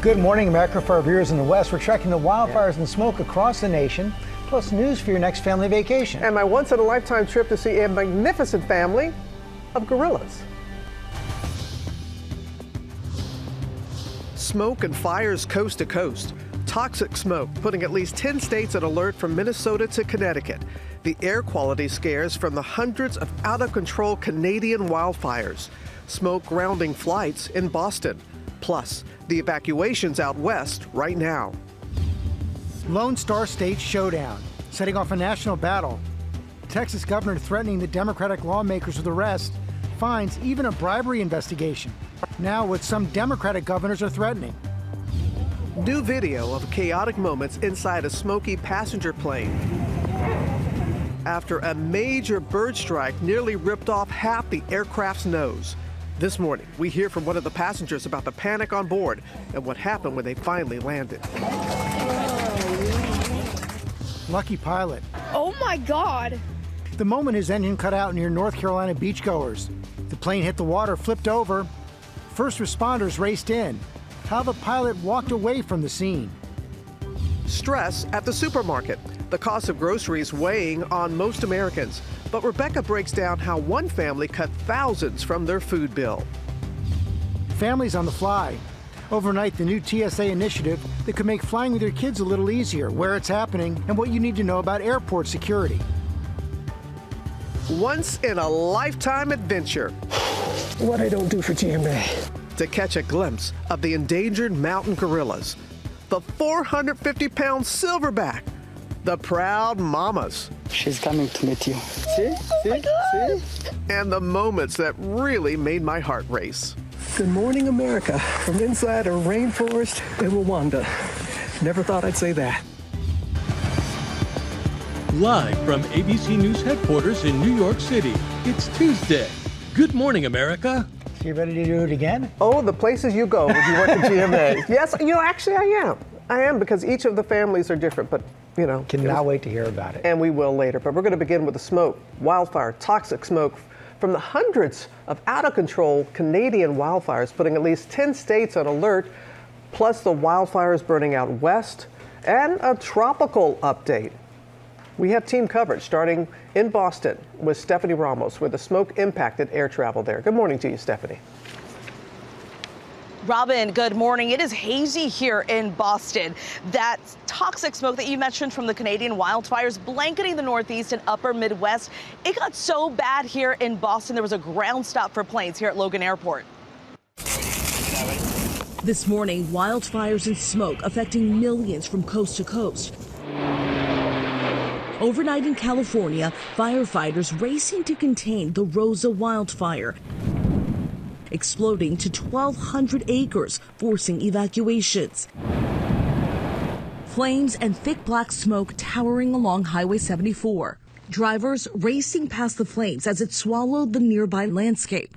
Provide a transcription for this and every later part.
Good morning, America. For our viewers in the West, we're tracking the wildfires and smoke across the nation, plus news for your next family vacation. And my once-in-a-lifetime trip to see a magnificent family of gorillas. Smoke and fires coast to coast. Toxic smoke putting at least 10 states on alert from Minnesota to Connecticut. The air quality scares from the hundreds of out-of-control Canadian wildfires. Smoke grounding flights in Boston. Plus, the evacuations out west right now. Lone Star State showdown, setting off a national battle. Texas governor threatening the Democratic lawmakers with arrest, fines, even a bribery investigation. Now what some Democratic governors are threatening. New video of chaotic moments inside a smoky passenger plane. After a major bird strike nearly ripped off half the aircraft's nose. This morning, we hear from one of the passengers about the panic on board and what happened when they finally landed. Lucky pilot. Oh my God. The moment his engine cut out near North Carolina beachgoers. The plane hit the water, flipped over. First responders raced in. How the pilot walked away from the scene. Stress at the supermarket. The cost of groceries weighing on most Americans. But Rebecca breaks down how one family cut thousands from their food bill. Families on the fly. Overnight, the new TSA initiative that could make flying with your kids a little easier, where it's happening, and what you need to know about airport security. Once in a lifetime adventure. What I don't do for GMA. To catch a glimpse of the endangered mountain gorillas. The 450-pound silverback. The proud mamas. She's coming to meet you. See? And the moments that really made my heart race. Good morning, America. From inside a rainforest in Rwanda. Never thought I'd say that. Live from ABC News headquarters in New York City, it's Tuesday. Good morning, America. So you ready to do it again? Oh, the places you go when you work at GMA. Yes, actually I am. I am, because each of the families are different, but Cannot wait to hear about it. And we will later. But we're going to begin with the smoke, wildfire, toxic smoke from the hundreds of out-of-control Canadian wildfires, putting at least 10 states on alert, plus the wildfires burning out west, and a tropical update. We have team coverage starting in Boston with Stephanie Ramos, where the smoke impacted air travel there. Good morning to you, Stephanie. Robin, good morning. It is hazy here in Boston. That toxic smoke that you mentioned from the Canadian wildfires blanketing the Northeast and upper Midwest. It got so bad here in Boston, there was a ground stop for planes here at Logan Airport. This morning, wildfires and smoke affecting millions from coast to coast. Overnight in California, firefighters racing to contain the Rosa wildfire, exploding to 1,200 acres, forcing evacuations. Flames and thick black smoke towering along Highway 74. Drivers racing past the flames as it swallowed the nearby landscape.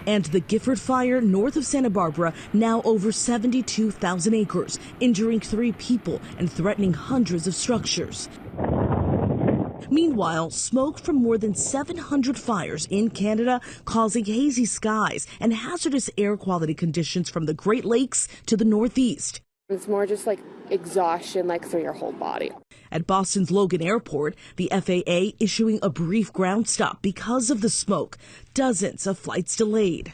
And the Gifford fire north of Santa Barbara, now over 72,000 acres, injuring 3 people and threatening hundreds of structures. Meanwhile, smoke from more than 700 fires in Canada causing hazy skies and hazardous air quality conditions from the Great Lakes to the Northeast. It's more just like exhaustion, like through your whole body. At Boston's Logan Airport, the FAA issuing a brief ground stop because of the smoke. Dozens of flights delayed.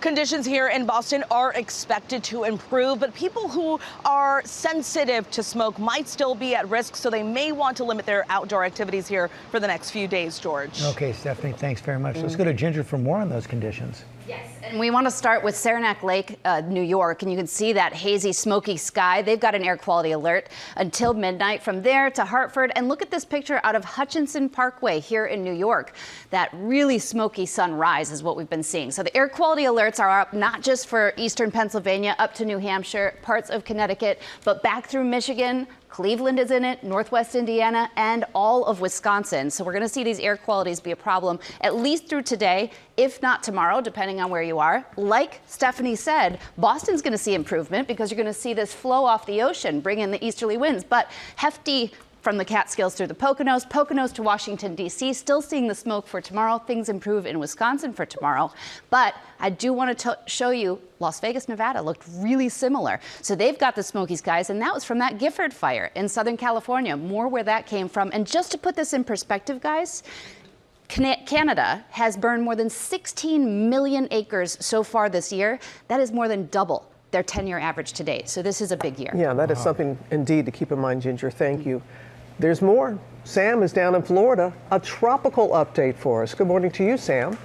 Conditions here in Boston are expected to improve, but people who are sensitive to smoke might still be at risk, so they may want to limit their outdoor activities here for the next few days, George. Okay, Stephanie, thanks very much. Let's go to Ginger for more on those conditions. Yes, and we want to start with Saranac Lake, New York, and you can see that hazy, smoky sky. They've got an air quality alert until midnight. From there to Hartford, and look at this picture out of Hutchinson Parkway here in New York. That really smoky sunrise is what we've been seeing. So the air quality alerts are up not just for eastern Pennsylvania, up to New Hampshire, parts of Connecticut, but back through Michigan. Cleveland is in it, Northwest Indiana, and all of Wisconsin. So we're going to see these air qualities be a problem at least through today, if not tomorrow, depending on where you are. Like Stephanie said, Boston's going to see improvement because you're going to see this flow off the ocean, bring in the easterly winds. But hefty from the Catskills through the Poconos to Washington, D.C. Still seeing the smoke for tomorrow. Things improve in Wisconsin for tomorrow. But I do want to show you Las Vegas, Nevada looked really similar. So they've got the smoky skies, and that was from that Gifford fire in Southern California. More where that came from. And just to put this in perspective, guys, Canada has burned more than 16 million acres so far this year. That is more than double their 10-year average to date. So this is a big year. Yeah, that is something indeed to keep in mind, Ginger. Thank you. There's more. Sam is down in Florida. A tropical update for us. Good morning to you, Sam.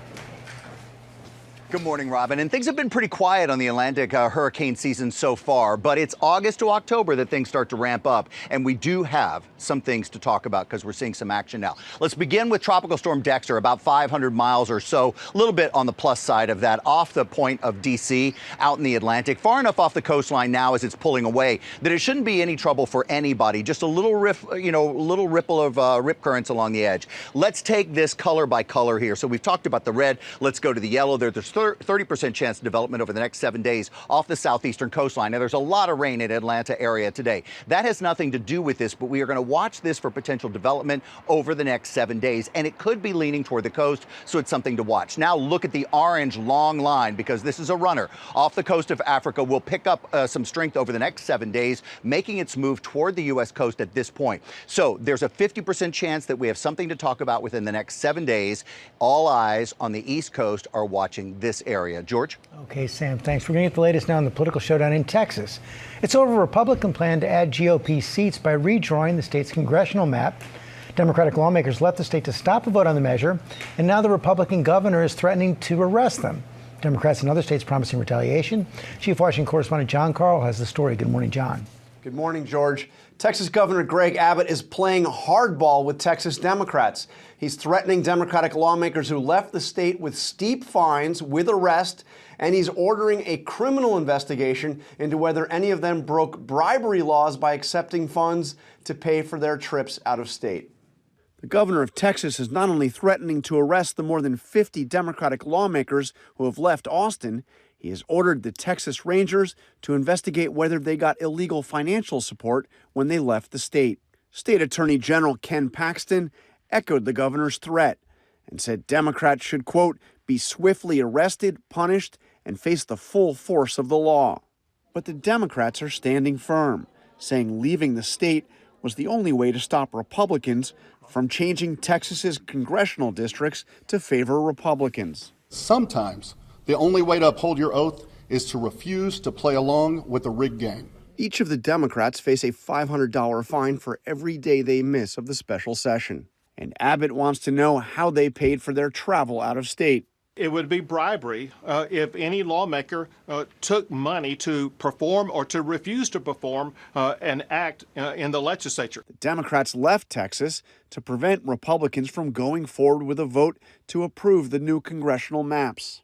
Good morning, Robin. And things have been pretty quiet on the Atlantic hurricane season so far, but it's August to October that things start to ramp up. And we do have some things to talk about because we're seeing some action now. Let's begin with Tropical Storm Dexter, about 500 miles or so, a little bit on the plus side of that, off the point of D.C., out in the Atlantic, far enough off the coastline now as it's pulling away that it shouldn't be any trouble for anybody. Just a little little ripple of rip currents along the edge. Let's take this color by color here. So we've talked about the red. Let's go to the yellow. There's 30% chance of development over the next 7 days off the southeastern coastline. Now, there's a lot of rain in Atlanta area today. That has nothing to do with this, but we are going to watch this for potential development over the next 7 days, and it could be leaning toward the coast, so it's something to watch. Now, look at the orange long line, because this is a runner off the coast of Africa. Will pick up some strength over the next 7 days, making its move toward the U.S. coast at this point. So there's a 50% chance that we have something to talk about within the next 7 days. All eyes on the East Coast are watching this area. George? Okay, Sam, thanks. We're going to get the latest now on the political showdown in Texas. It's over a Republican plan to add GOP seats by redrawing the state's congressional map. Democratic lawmakers left the state to stop a vote on the measure, and now the Republican governor is threatening to arrest them. Democrats in other states promising retaliation. Chief Washington correspondent John Carl has the story. Good morning, John. Good morning, George. Texas Governor Greg Abbott is playing hardball with Texas Democrats. He's threatening Democratic lawmakers who left the state with steep fines, with arrest, and he's ordering a criminal investigation into whether any of them broke bribery laws by accepting funds to pay for their trips out of state. The governor of Texas is not only threatening to arrest the more than 50 Democratic lawmakers who have left Austin, he has ordered the Texas Rangers to investigate whether they got illegal financial support when they left the state. State Attorney General Ken Paxton echoed the governor's threat and said Democrats should, quote, be swiftly arrested, punished, and face the full force of the law. But the Democrats are standing firm, saying leaving the state was the only way to stop Republicans from changing Texas's congressional districts to favor Republicans. Sometimes the only way to uphold your oath is to refuse to play along with the rigged game. Each of the Democrats face a $500 fine for every day they miss of the special session. And Abbott wants to know how they paid for their travel out of state. It would be bribery if any lawmaker took money to perform or to refuse to perform an act in the legislature. The Democrats left Texas to prevent Republicans from going forward with a vote to approve the new congressional maps.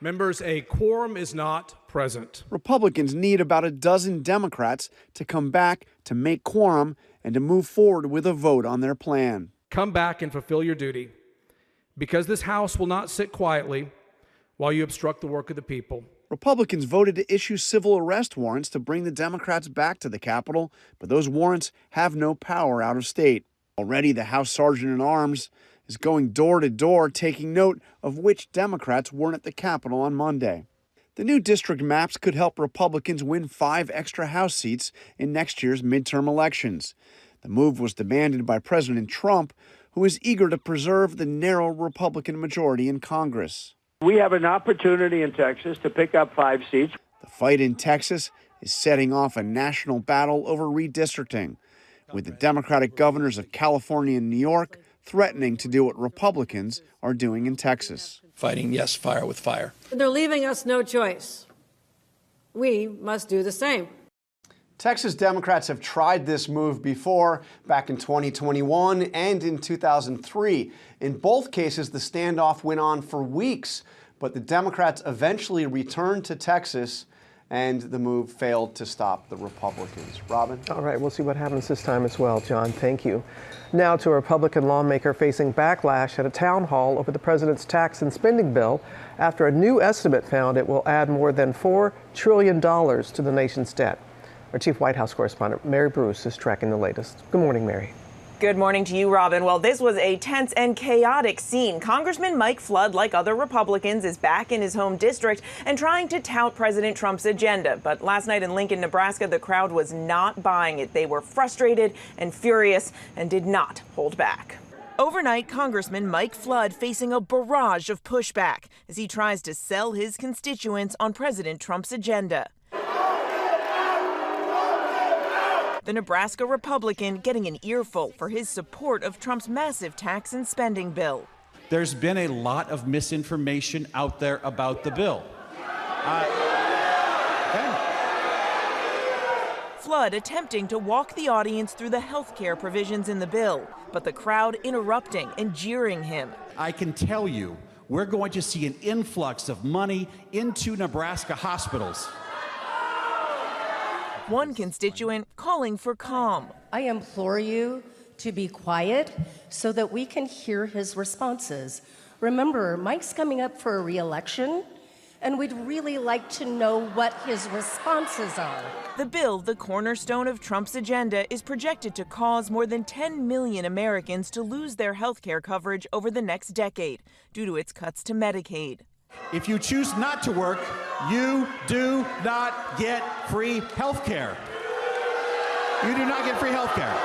Members, a quorum is not present. Republicans need about a dozen Democrats to come back to make quorum and to move forward with a vote on their plan. Come back and fulfill your duty, because this House will not sit quietly while you obstruct the work of the people. Republicans voted to issue civil arrest warrants to bring the Democrats back to the Capitol, but those warrants have no power out of state. Already, the House Sergeant-at-Arms is going door to door, taking note of which Democrats weren't at the Capitol on Monday. The new district maps could help Republicans win 5 extra House seats in next year's midterm elections. The move was demanded by President Trump, who is eager to preserve the narrow Republican majority in Congress. We have an opportunity in Texas to pick up 5 seats. The fight in Texas is setting off a national battle over redistricting, with the Democratic governors of California and New York threatening to do what Republicans are doing in Texas. Fighting, yes, fire with fire. They're leaving us no choice. We must do the same. Texas Democrats have tried this move before, back in 2021 and in 2003. In both cases, the standoff went on for weeks, but the Democrats eventually returned to Texas, and the move failed to stop the Republicans. Robin? All right, we'll see what happens this time as well, John. Thank you. Now to a Republican lawmaker facing backlash at a town hall over the president's tax and spending bill after a new estimate found it will add more than $4 trillion to the nation's debt. Our chief White House correspondent, Mary Bruce, is tracking the latest. Good morning, Mary. Good morning to you, Robin. Well, this was a tense and chaotic scene. Congressman Mike Flood, like other Republicans, is back in his home district and trying to tout President Trump's agenda. But last night in Lincoln, Nebraska, the crowd was not buying it. They were frustrated and furious and did not hold back. Overnight, Congressman Mike Flood facing a barrage of pushback as he tries to sell his constituents on President Trump's agenda. The Nebraska Republican getting an earful for his support of Trump's massive tax and spending bill. There's been a lot of misinformation out there about the bill. Flood attempting to walk the audience through the health care provisions in the bill, but the crowd interrupting and jeering him. I can tell you, we're going to see an influx of money into Nebraska hospitals. One constituent calling for calm. I implore you to be quiet so that we can hear his responses. Remember, Mike's coming up for a re-election, and we'd really like to know what his responses are. The bill, the cornerstone of Trump's agenda, is projected to cause more than 10 million Americans to lose their health care coverage over the next decade due to its cuts to Medicaid. If you choose not to work, you do not get free health care. You do not get free health care.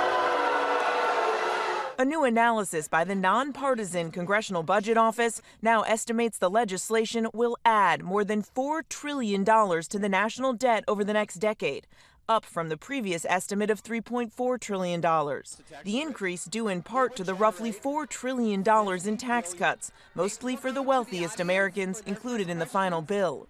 A new analysis by the nonpartisan Congressional Budget Office now estimates the legislation will add more than $4 trillion to the national debt over the next decade, up from the previous estimate of $3.4 trillion. The increase due in part to the roughly $4 trillion in tax cuts, mostly for the wealthiest Americans included in the final bill.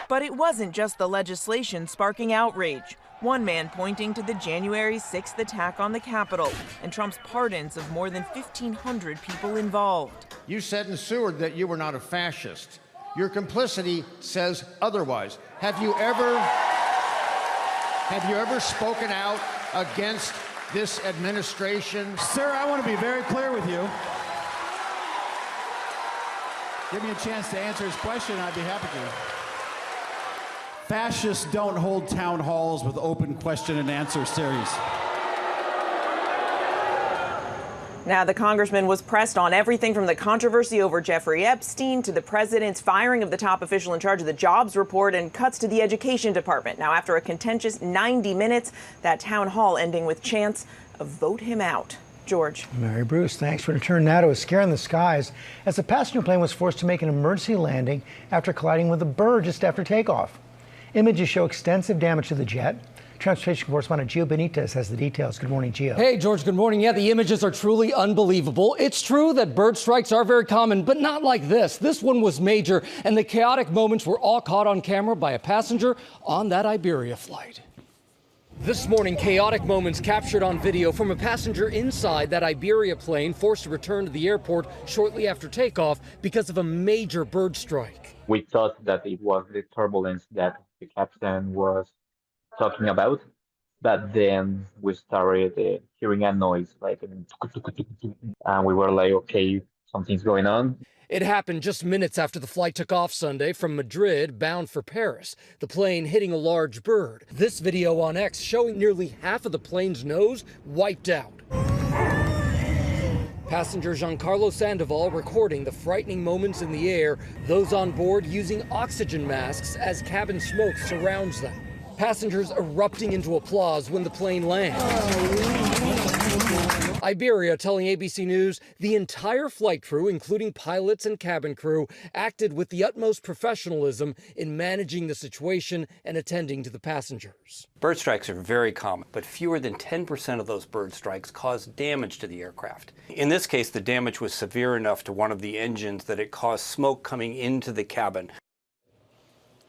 But it wasn't just the legislation sparking outrage. One man pointing to the January 6th attack on the Capitol and Trump's pardons of more than 1,500 people involved. You said in Seward that you were not a fascist. Your complicity says otherwise. Have you ever spoken out against this administration? Sir, I want to be very clear with you. Give me a chance to answer his question, I'd be happy to. Fascists don't hold town halls with open question and answer series. Now, the congressman was pressed on everything from the controversy over Jeffrey Epstein to the president's firing of the top official in charge of the jobs report and cuts to the education department. Now, after a contentious 90 minutes, that town hall ending with chants of vote him out. George. Mary Bruce, thanks for returning now to a scare in the skies as the passenger plane was forced to make an emergency landing after colliding with a bird just after takeoff. Images show extensive damage to the jet. Transportation correspondent Gio Benitez has the details. Good morning, Gio. Hey, George, good morning. Yeah, the images are truly unbelievable. It's true that bird strikes are very common, but not like this. This one was major, and the chaotic moments were all caught on camera by a passenger on that Iberia flight. This morning, chaotic moments captured on video from a passenger inside that Iberia plane forced to return to the airport shortly after takeoff because of a major bird strike. We thought that it was the turbulence that the captain was talking about, but then we started hearing a noise and we were like, okay, something's going on. It happened just minutes after the flight took off Sunday from Madrid bound for Paris, the plane hitting a large bird. This video on X showing nearly half of the plane's nose wiped out. Passenger Giancarlo Sandoval recording the frightening moments in the air, those on board using oxygen masks as cabin smoke surrounds them. Passengers erupting into applause when the plane lands. Iberia telling ABC News the entire flight crew, including pilots and cabin crew, acted with the utmost professionalism in managing the situation and attending to the passengers. Bird strikes are very common, but fewer than 10% of those bird strikes cause damage to the aircraft. In this case, the damage was severe enough to one of the engines that it caused smoke coming into the cabin.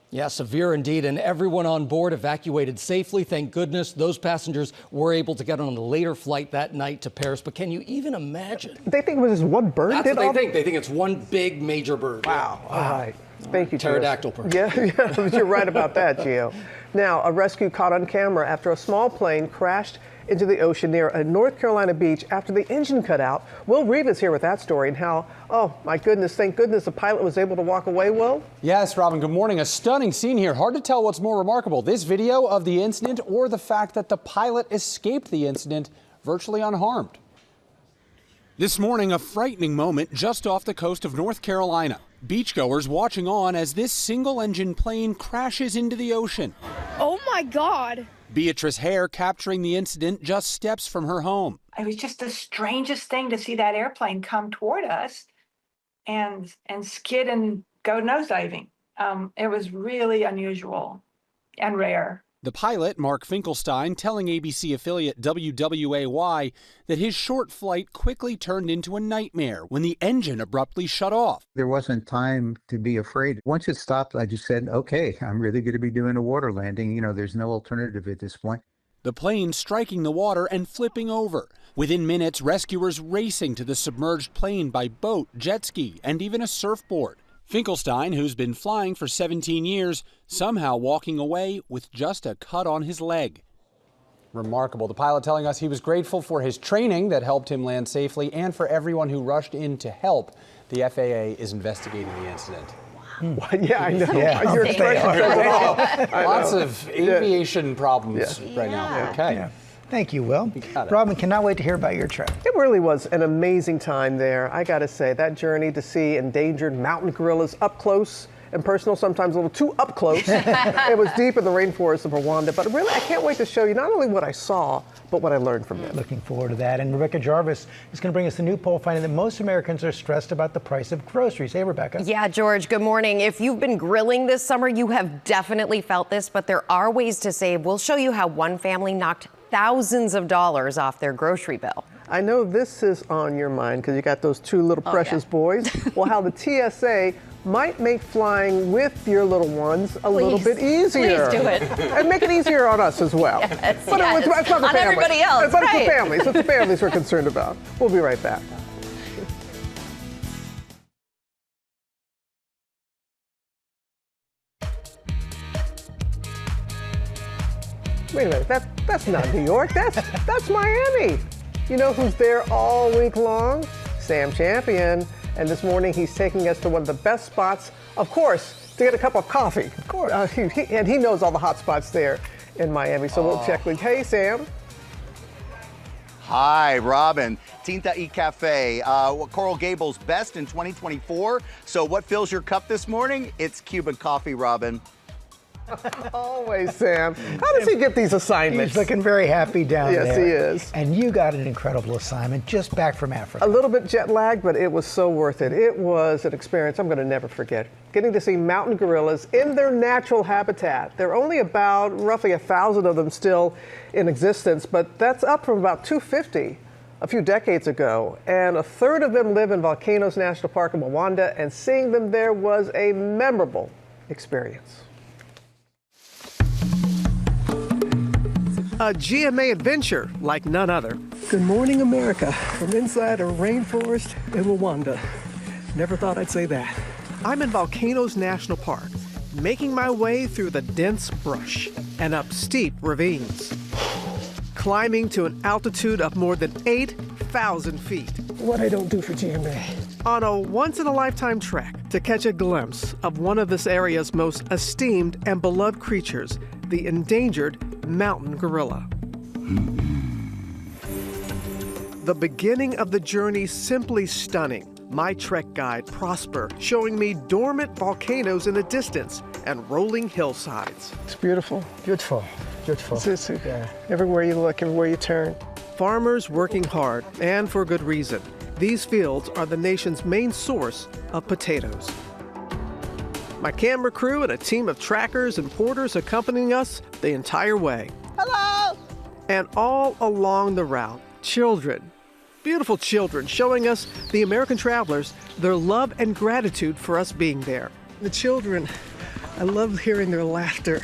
Yeah, severe indeed, and everyone on board evacuated safely. Thank goodness those passengers were able to get on a later flight that night to Paris. But can you even imagine? They think it was just one bird? That's what they think. They think it's one big major bird. Wow. All right. Thank you, Pterodactyl bird. Yeah, you're right about that, Gio. Now, a rescue caught on camera after a small plane crashed into the ocean near a North Carolina beach after the engine cut out. Will Reeve is here with that story and how, oh my goodness, thank goodness the pilot was able to walk away, Will. Yes, Robin, good morning. A stunning scene here. Hard to tell what's more remarkable, this video of the incident or the fact that the pilot escaped the incident virtually unharmed. This morning, a frightening moment just off the coast of North Carolina. Beachgoers watching on as this single-engine plane crashes into the ocean. Oh my God. Beatrice Hare capturing the incident just steps from her home. It was just the strangest thing to see that airplane come toward us and skid and go nosediving. It was really unusual and rare. The pilot, Mark Finkelstein, telling ABC affiliate WWAY that his short flight quickly turned into a nightmare when the engine abruptly shut off. There wasn't time to be afraid. Once it stopped, I just said, okay, I'm really going to be doing a water landing. You know, there's no alternative at this point. The plane striking the water and flipping over. Within minutes, rescuers racing to the submerged plane by boat, jet ski, and even a surfboard. Finkelstein, who's been flying for 17 years, somehow walking away with just a cut on his leg. Remarkable. The pilot telling us he was grateful for his training that helped him land safely and for everyone who rushed in to help. The FAA is investigating the incident. Yeah, I know. Yeah. Your expression says it all. Lots of aviation problems right now. Okay. Yeah. Thank you, Will. Robin, cannot wait to hear about your trip. It really was an amazing time there. I got to say, that journey to see endangered mountain gorillas up close and personal, sometimes a little too up close. It was deep in the rainforest of Rwanda. But really, I can't wait to show you not only what I saw, but what I learned from them. Looking forward to that. And Rebecca Jarvis is going to bring us a new poll finding that most Americans are stressed about the price of groceries. Hey, Rebecca. Yeah, George, good morning. If you've been grilling this summer, you have definitely felt this, but there are ways to save. We'll show you how one family knocked thousands of dollars off their grocery bill. I know this is on your mind because you got those two little precious boys. Well, how the TSA might make flying with your little ones a little bit easier. Please do it. And make it easier on us as well. Yes, but yes. It's not the On families. everybody else, It's not right. the families. It's the families we're concerned about. We'll be right back. Wait a minute, that's not New York, that's Miami. You know who's there all week long? Sam Champion. And this morning he's taking us to one of the best spots, of course, to get a cup of coffee. Of course. And he knows all the hot spots there in Miami, so we'll check with, hey Sam. Hi, Robin. Tinta y Café, Coral Gables best in 2024. So what fills your cup this morning? It's Cuban coffee, Robin. Always, Sam. How does he get these assignments? He's looking very happy down there. Yes, he is. And you got an incredible assignment just back from Africa. A little bit jet lagged, but it was so worth it. It was an experience I'm going to never forget. Getting to see mountain gorillas in their natural habitat. There are only about roughly 1,000 of them still in existence, but that's up from about 250 a few decades ago. And a third of them live in Volcanoes National Park in Rwanda, and seeing them there was a memorable experience. A GMA adventure like none other. Good morning, America, from inside a rainforest in Rwanda. Never thought I'd say that. I'm in Volcanoes National Park, making my way through the dense brush and up steep ravines, climbing to an altitude of more than 8,000 feet. What I don't do for GMA. On a once-in-a-lifetime trek to catch a glimpse of one of this area's most esteemed and beloved creatures, the endangered mountain gorilla. The beginning of the journey simply stunning. My trek guide, Prosper, showing me dormant volcanoes in the distance and rolling hillsides. It's beautiful. Beautiful. Beautiful. Yeah. Everywhere you look, everywhere you turn. Farmers working hard, and for good reason. These fields are the nation's main source of potatoes. My camera crew and a team of trackers and porters accompanying us the entire way. Hello! And all along the route, children, beautiful children, showing us, the American travelers, their love and gratitude for us being there. The children, I love hearing their laughter.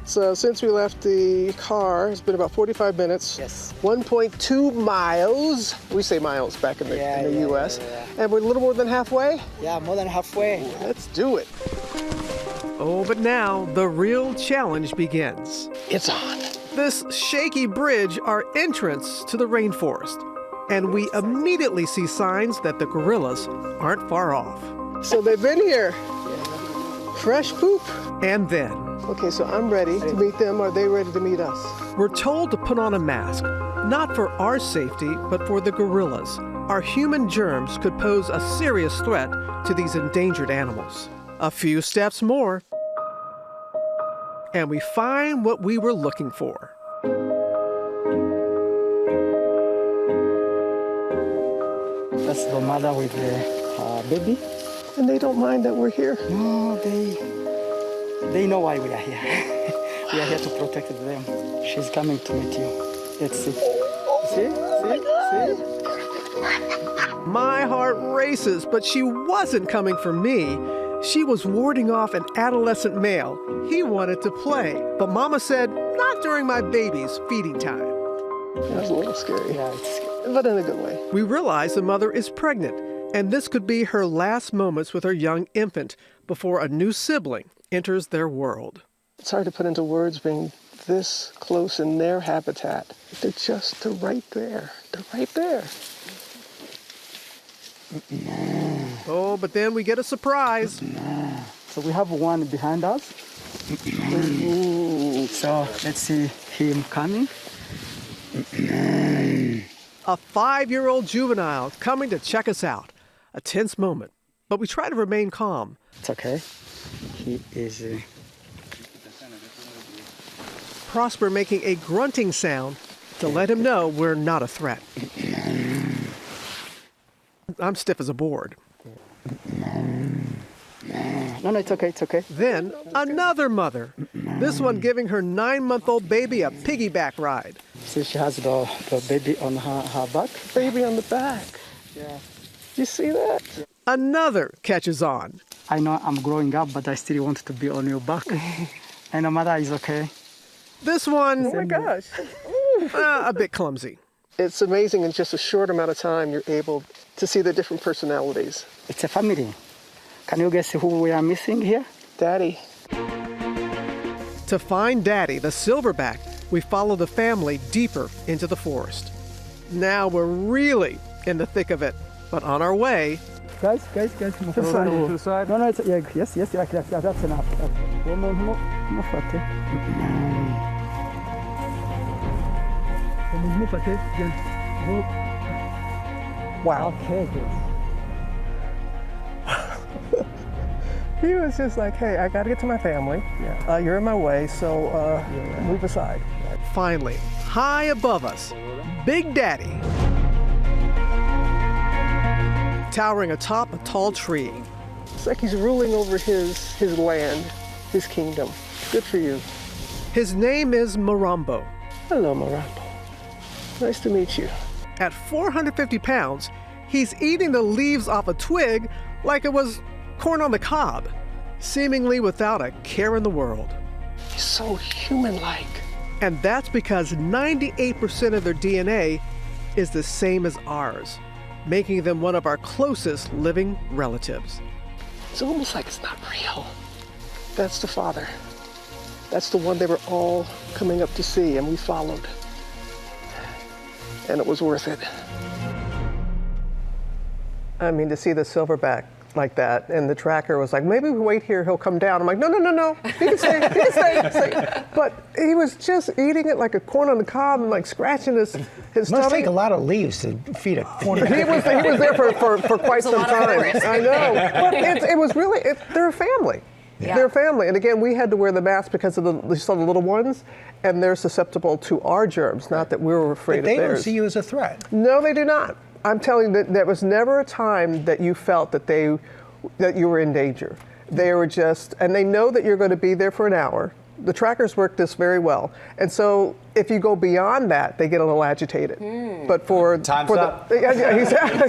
So since we left the car, it's been about 45 minutes. Yes. 1.2 miles. We say miles back in the U.S. And we're a little more than halfway? Yeah, more than halfway. Let's do it. Oh, but now the real challenge begins. It's on. This shaky bridge, our entrance to the rainforest. And we immediately see signs that the gorillas aren't far off. So they've been here. Fresh poop. And then. Okay, so I'm ready to meet them. Are they ready to meet us? We're told to put on a mask, not for our safety, but for the gorillas. Our human germs could pose a serious threat to these endangered animals. A few steps more, and we find what we were looking for. That's the mother with the baby. And they don't mind that we're here? No, they know why we are here. We are here to protect them. She's coming to meet you. Let's see. See? My heart races, but she wasn't coming for me. She was warding off an adolescent male. He wanted to play, but Mama said, not during my baby's feeding time. That was a little scary. Yeah, it's scary, but in a good way. We realize the mother is pregnant, and this could be her last moments with her young infant before a new sibling enters their world. It's hard to put into words being this close in their habitat. They're right there. They're right there. Oh, but then we get a surprise. So we have one behind us. So let's see him coming. A 5-year-old juvenile coming to check us out. A tense moment, but we try to remain calm. It's okay. He is... Prosper making a grunting sound to let him know we're not a threat. I'm stiff as a board. No, it's okay, it's okay. Then another mother, this one giving her 9-month-old baby a piggyback ride. See, she has the baby on her back. Baby on the back. Yeah. You see that? Another catches on. I know I'm growing up, but I still want to be on your back. And the mother is okay. This one, oh my gosh, a bit clumsy. It's amazing in just a short amount of time you're able to see the different personalities. It's a family. Can you guess who we are missing here? Daddy. To find Daddy, the silverback, we follow the family deeper into the forest. Now we're really in the thick of it, but on our way. Guys. To the side. No, it's, yeah, yes, that's enough. Wow. Okay, He was just like, hey, I got to get to my family. Yeah. You're in my way, so move aside. Finally, high above us, Big Daddy, towering atop a tall tree. It's like he's ruling over his land, his kingdom. Good for you. His name is Marambo. Hello, Marambo. Nice to meet you. At 450 pounds, he's eating the leaves off a twig like it was corn on the cob, seemingly without a care in the world. He's so human-like. And that's because 98% of their DNA is the same as ours, making them one of our closest living relatives. It's almost like it's not real. That's the father. That's the one they were all coming up to see, and we followed. And it was worth it. I mean, to see the silverback like that, and the tracker was like, maybe we wait here, he'll come down. I'm like, no, he can stay. But he was just eating it like a corn on the cob and like scratching his Must stomach. take a lot of leaves to feed a corn. He was there for quite some time. I know, but it was really, they're a family. Yeah. They're a family, and again, we had to wear the mask because of you saw the little ones, and they're susceptible to our germs. Not that we were afraid of theirs. They don't see you as a threat. No, they do not. I'm telling you that there was never a time that you felt that you were in danger. They were just, and they know that you're going to be there for an hour. The trackers work this very well, and so if you go beyond that, they get a little agitated. But Time's up. Exactly.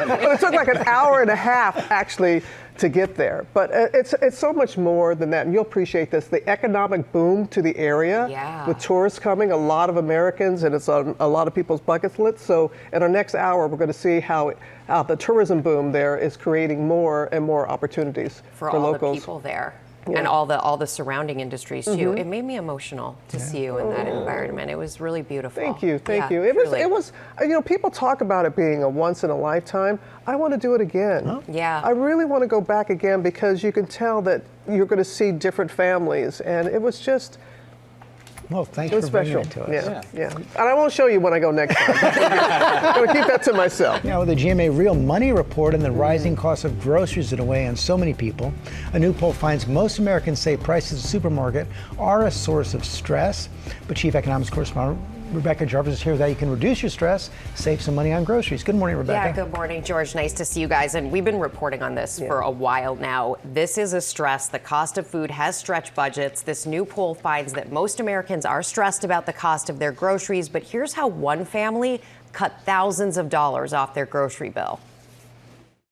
But it took like an hour and a half actually to get there. But it's so much more than that, and you'll appreciate this. The economic boom to the area, with tourists coming, a lot of Americans, and it's on a lot of people's bucket lists. So in our next hour, we're going to see how the tourism boom there is creating more and more opportunities for all locals. the people there. and all the surrounding industries too. It made me emotional to see you in that environment. It was really beautiful. Thank you. It was. You know, people talk about it being a once in a lifetime. I want to do it again. Yeah. I really want to go back again because you can tell that you're going to see different families, and it was just. Well, thanks it was for bringing special. it to us. Yeah. And I won't show you when I go next time. I'm going to keep that to myself. Now, with the GMA Real Money Report and the rising cost of groceries that weigh on so many people, a new poll finds most Americans say prices at the supermarket are a source of stress. But Chief Economics Correspondent Rebecca Jarvis is here with how you can reduce your stress, save some money on groceries. Good morning, Rebecca. Yeah, good morning, George. Nice to see you guys. And we've been reporting on this for a while now. This is a stress. The cost of food has stretched budgets. This new poll finds that most Americans are stressed about the cost of their groceries. But here's how one family cut thousands of dollars off their grocery bill.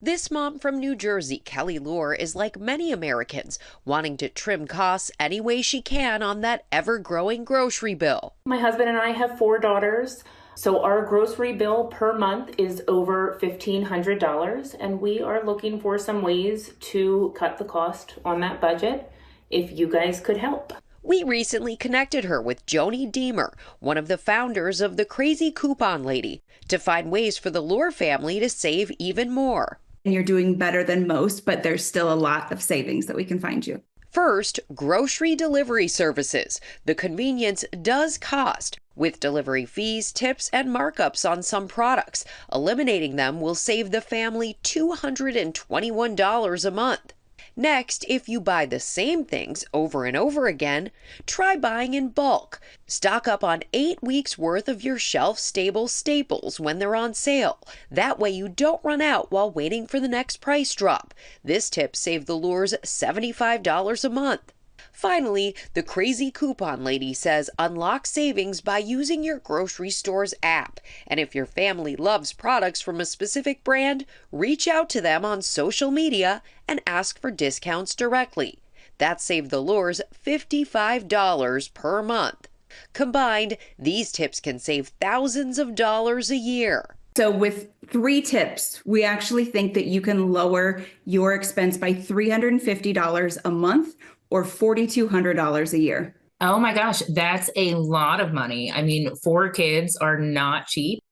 This mom from New Jersey, Kelly Lohr, is like many Americans, wanting to trim costs any way she can on that ever-growing grocery bill. My husband and I have 4 daughters, so our grocery bill per month is over $1,500, and we are looking for some ways to cut the cost on that budget if you guys could help. We recently connected her with Joni Deemer, one of the founders of the Crazy Coupon Lady, to find ways for the Lohr family to save even more. And you're doing better than most, but there's still a lot of savings that we can find you. First, grocery delivery services. The convenience does cost, with delivery fees, tips, and markups on some products. Eliminating them will save the family $221 a month. Next, if you buy the same things over and over again, try buying in bulk. Stock up on 8 weeks worth of your shelf-stable staples when they're on sale. That way you don't run out while waiting for the next price drop. This tip saved the Lohrs $75 a month. Finally, the Crazy Coupon Lady says unlock savings by using your grocery store's app. And if your family loves products from a specific brand, reach out to them on social media and ask for discounts directly. That saved the Lohrs $55 per month. Combined, these tips can save thousands of dollars a year. So with 3 tips, we actually think that you can lower your expense by $350 a month or $4,200 a year. Oh my gosh, that's a lot of money. I mean, 4 kids are not cheap.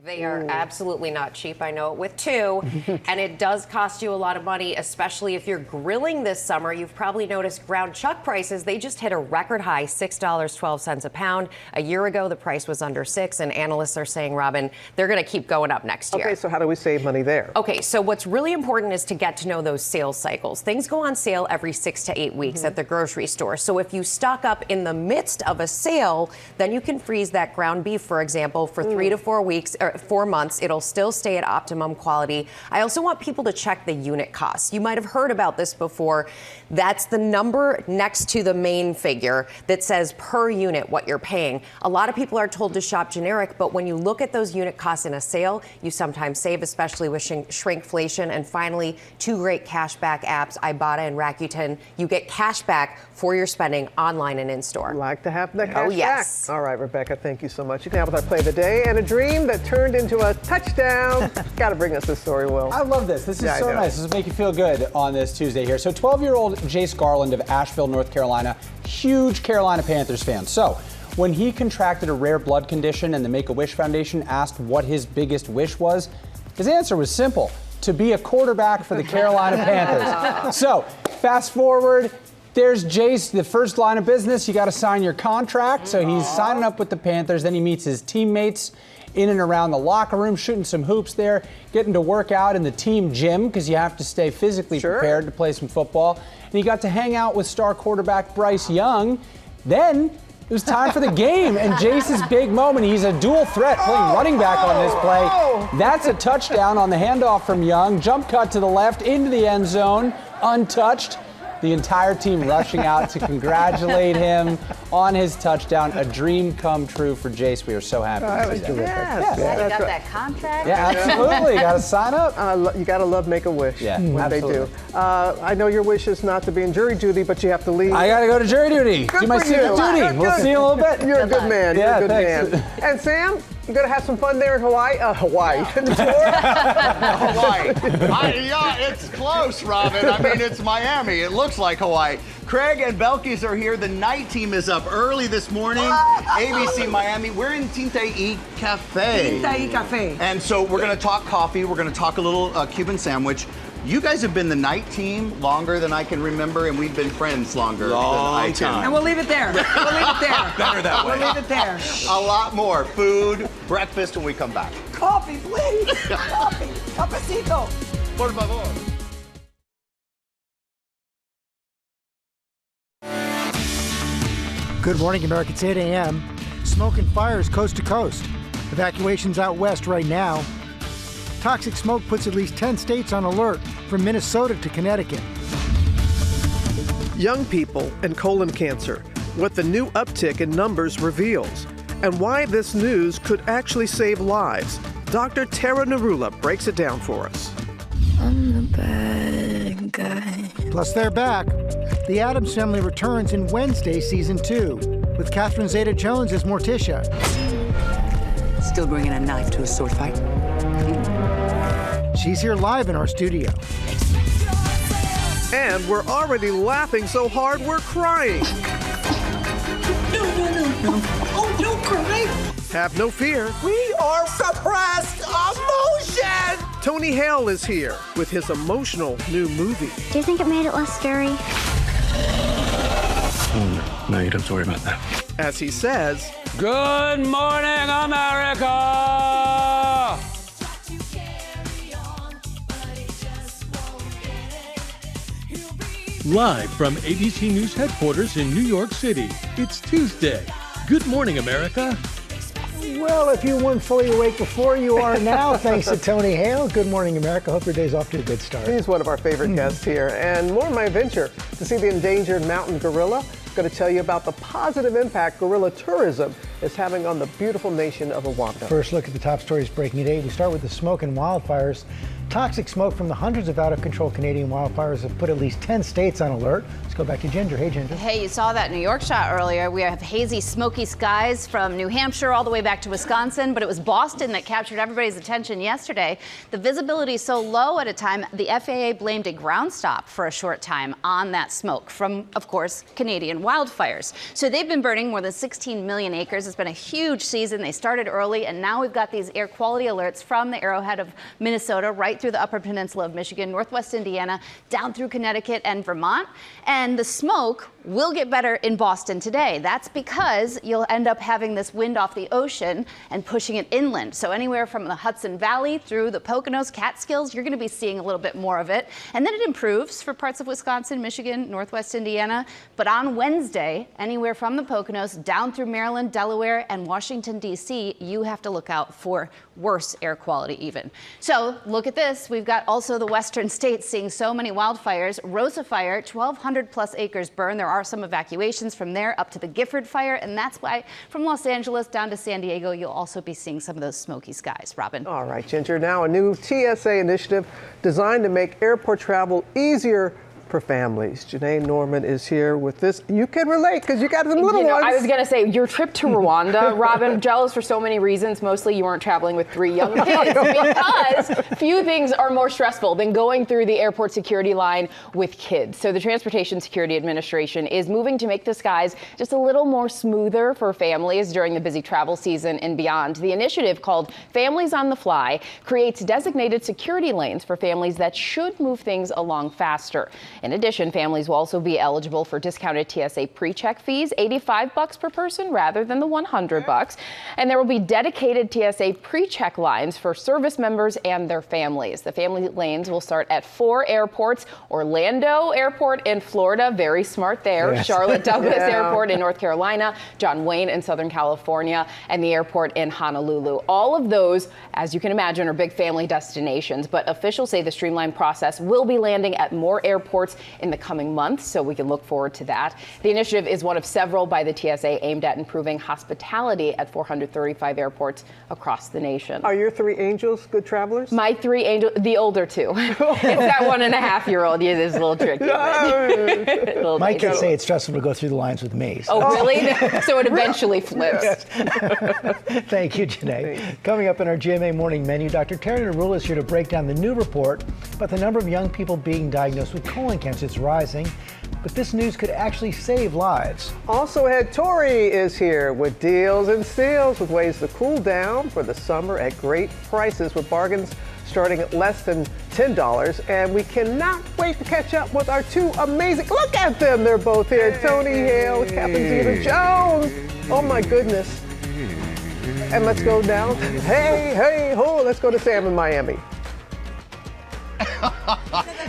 They are absolutely not cheap. I know it with 2. And it does cost you a lot of money, especially if you're grilling this summer. You've probably noticed ground chuck prices. They just hit a record high, $6.12 a pound. A year ago, the price was under $6. And analysts are saying, Robin, they're going to keep going up next year. Okay, so how do we save money there? Okay, so what's really important is to get to know those sales cycles. Things go on sale every 6 to 8 weeks at the grocery store. So if you stock up in the midst of a sale, then you can freeze that ground beef, for example, for 3 to 4 weeks, or 4 months. It'll still stay at optimum quality. I also want people to check the unit costs. You might have heard about this before. That's the number next to the main figure that says per unit what you're paying. A lot of people are told to shop generic, but when you look at those unit costs in a sale, you sometimes save, especially with shrinkflation. And finally, 2 great cashback apps, Ibotta and Rakuten. You get cash back for your spending online and in store. Like to have that cash Oh, yes. back. All right, Rebecca, thank you so much. You can have with our play of the day and a dream that turned into a touchdown. Got to bring us this story, Will. I love this. This is so nice. This will make you feel good on this Tuesday here. So 12-year-old Jace Garland of Asheville, North Carolina, huge Carolina Panthers fan. So when he contracted a rare blood condition and the Make-A-Wish Foundation asked what his biggest wish was, his answer was simple: to be a quarterback for the Carolina Panthers. So fast forward. There's Jace, the first line of business. You got to sign your contract. So he's signing up with the Panthers. Then he meets his teammates in and around the locker room, shooting some hoops there, getting to work out in the team gym because you have to stay physically prepared to play some football. And he got to hang out with star quarterback Bryce Young. Then it was time for the game, and Jace's big moment. He's a dual threat playing running back on this play. That's a touchdown on the handoff from Young. Jump cut to the left into the end zone, untouched. The entire team rushing out to congratulate him on his touchdown. A dream come true for Jace. We are so happy to see that. Yes. Yeah, he got that contract. Yeah, absolutely. Got to sign up. You got to love Make-A-Wish when absolutely. they do. I know your wish is not to be in jury duty, but you have to leave. I got to go to jury duty. Good do my for secret you. duty. We'll see you in a little bit. You're a good man. You're a good thanks. man. And Sam? You gonna have some fun there in Hawaii? Hawaii. Hawaii. It's close, Robin. I mean, it's Miami. It looks like Hawaii. Craig and Belkis are here. The night team is up early this morning. ABC Miami. We're in Tinta y Café. Tinta y Café. And so we're going to talk coffee. We're going to talk a little Cuban sandwich. You guys have been the night team longer than I can remember, and we've been friends longer than I can. And we'll leave it there. We'll leave it there. Better that way. We'll leave it there. A lot more food, breakfast when we come back. Coffee, please. Coffee. Cafecito. Por favor. Good morning, America. It's 8 a.m. Smoke and fires coast to coast. Evacuations out west right now. Toxic smoke puts at least 10 states on alert, from Minnesota to Connecticut. Young people and colon cancer, what the new uptick in numbers reveals, and why this news could actually save lives. Dr. Tara Narula breaks it down for us. I'm the bad guy. Plus, they're back. The Addams Family returns in Wednesday Season 2, with Catherine Zeta-Jones as Morticia. Still bringing a knife to a sword fight? She's here live in our studio. And we're already laughing so hard we're crying. No. Oh, don't cry. Have no fear. We are suppressed emotion. Tony Hale is here with his emotional new movie. Do you think it made it less scary? Oh, no, you don't have to worry about that. As he says, Good morning, America! Live from ABC News headquarters in New York City, it's Tuesday. Good morning, America. Well, if you weren't fully awake before, you are now, thanks to Tony Hale. Good morning, America. Hope your day's off to a good start. He's one of our favorite guests here. And more of my adventure to see the endangered mountain gorilla. I'm going to tell you about the positive impact gorilla tourism is having on the beautiful nation of Rwanda. First look at the top stories breaking at 8. We start with the smoke and wildfires. Toxic smoke from the hundreds of out-of-control Canadian wildfires have put at least 10 states on alert. Let's go back to Ginger. Hey, Ginger. Hey, you saw that New York shot earlier. We have hazy, smoky skies from New Hampshire all the way back to Wisconsin, but it was Boston that captured everybody's attention yesterday. The visibility is so low at a time, the FAA blamed a ground stop for a short time on that smoke from, of course, Canadian wildfires. So they've been burning more than 16 million acres. It's been a huge season. They started early, and now we've got these air quality alerts from the Arrowhead of Minnesota right through the Upper Peninsula of Michigan, Northwest Indiana, down through Connecticut and Vermont. And the smoke will get better in Boston today. That's because you'll end up having this wind off the ocean and pushing it inland. So anywhere from the Hudson Valley through the Poconos, Catskills, you're going to be seeing a little bit more of it. And then it improves for parts of Wisconsin, Michigan, Northwest Indiana. But on Wednesday, anywhere from the Poconos down through Maryland, Delaware, and Washington, D.C., you have to look out for worse air quality even. So look at this. We've got also the western states seeing so many wildfires. Rosa Fire, 1,200 plus acres burned. There are some evacuations from there up to the Gifford Fire, and that's why from Los Angeles down to San Diego, you'll also be seeing some of those smoky skies. Robin. All right, Ginger. Now a new TSA initiative designed to make airport travel easier for families. Janae Norman is here with this. You can relate because you got some little ones. I was going to say, your trip to Rwanda, Robin, jealous for so many reasons. Mostly you weren't traveling with 3 young kids because few things are more stressful than going through the airport security line with kids. So the Transportation Security Administration is moving to make the skies just a little more smoother for families during the busy travel season and beyond. The initiative, called Families on the Fly, creates designated security lanes for families that should move things along faster. In addition, families will also be eligible for discounted TSA pre-check fees, $85 per person rather than the $100. And there will be dedicated TSA pre-check lines for service members and their families. The family lanes will start at 4 airports: Orlando Airport in Florida, very smart there, yes. Charlotte Douglas Airport in North Carolina, John Wayne in Southern California, and the airport in Honolulu. All of those, as you can imagine, are big family destinations, but officials say the streamlined process will be landing at more airports airports in the coming months, so we can look forward to that. The initiative is one of several by the TSA aimed at improving hospitality at 435 airports across the nation. Are your 3 angels good travelers? My 3 angels, the older 2. It's that 1.5-year-old. Yeah, it's a little tricky. My kids say it's stressful to go through the lines with me. So. Oh, really? So it eventually flips. Yes. Thank you, Janae. Coming up in our GMA Morning Menu, Dr. Tinta y Café is here to break down the new report about the number of young people being diagnosed with colon cancer is rising. But this news could actually save lives. Also ahead, Tori is here with deals and steals with ways to cool down for the summer at great prices with bargains starting at less than $10. And we cannot wait to catch up with our 2 amazing, look at them, they're both here. Tony Hale, Captain Zeta-Jones. Oh my goodness. And let's go down. Hey, ho, let's go to Sam in Miami.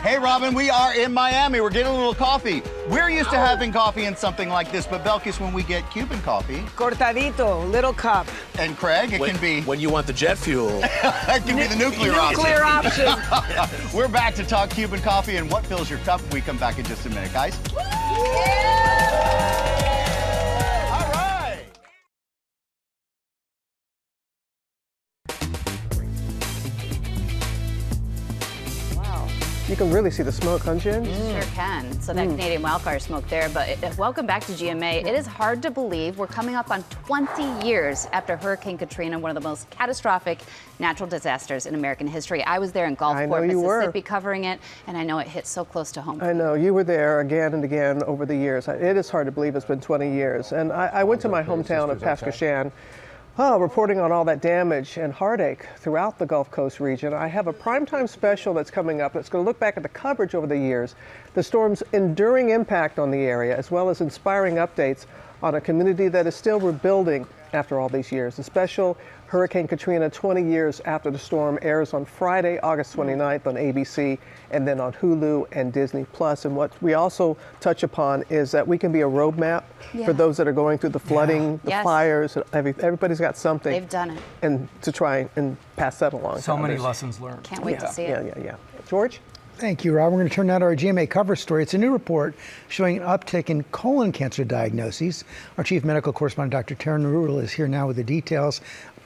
Hey, Robin, we are in Miami. We're getting a little coffee. We're used to having coffee in something like this, but Belkis, when we get Cuban coffee. Cortadito, little cup. And Craig, it can be. When you want the jet fuel. It can be the nuclear option. We're back to talk Cuban coffee and what fills your cup. We come back in just a minute, guys. You can really see the smoke, huh, Jen? Sure can. So that Canadian wildfire smoke there. But welcome back to GMA. It is hard to believe we're coming up on 20 years after Hurricane Katrina, one of the most catastrophic natural disasters in American history. I was there in Gulfport, Mississippi, covering it, and I know it hit so close to home. I know. You were there again and again over the years. It is hard to believe it's been 20 years. And I went to my hometown of Pascashan. Reporting on all that damage and heartache throughout the Gulf Coast region. I have a primetime special that's coming up that's going to look back at the coverage over the years, the storm's enduring impact on the area, as well as inspiring updates on a community that is still rebuilding after all these years. The special, Hurricane Katrina 20 Years After the Storm, airs on Friday, August 29th on ABC and then on Hulu and Disney+. And what we also touch upon is that we can be a roadmap for those that are going through the flooding, the fires. Everybody's got something. They've done it. And to try and pass that along. So many lessons learned. Can't wait to see it. Yeah. George? Thank you, Rob. We're going to turn now to our GMA cover story. It's a new report showing an uptick in colon cancer diagnoses. Our chief medical correspondent, Dr. Tinta y Café, is here now with the details.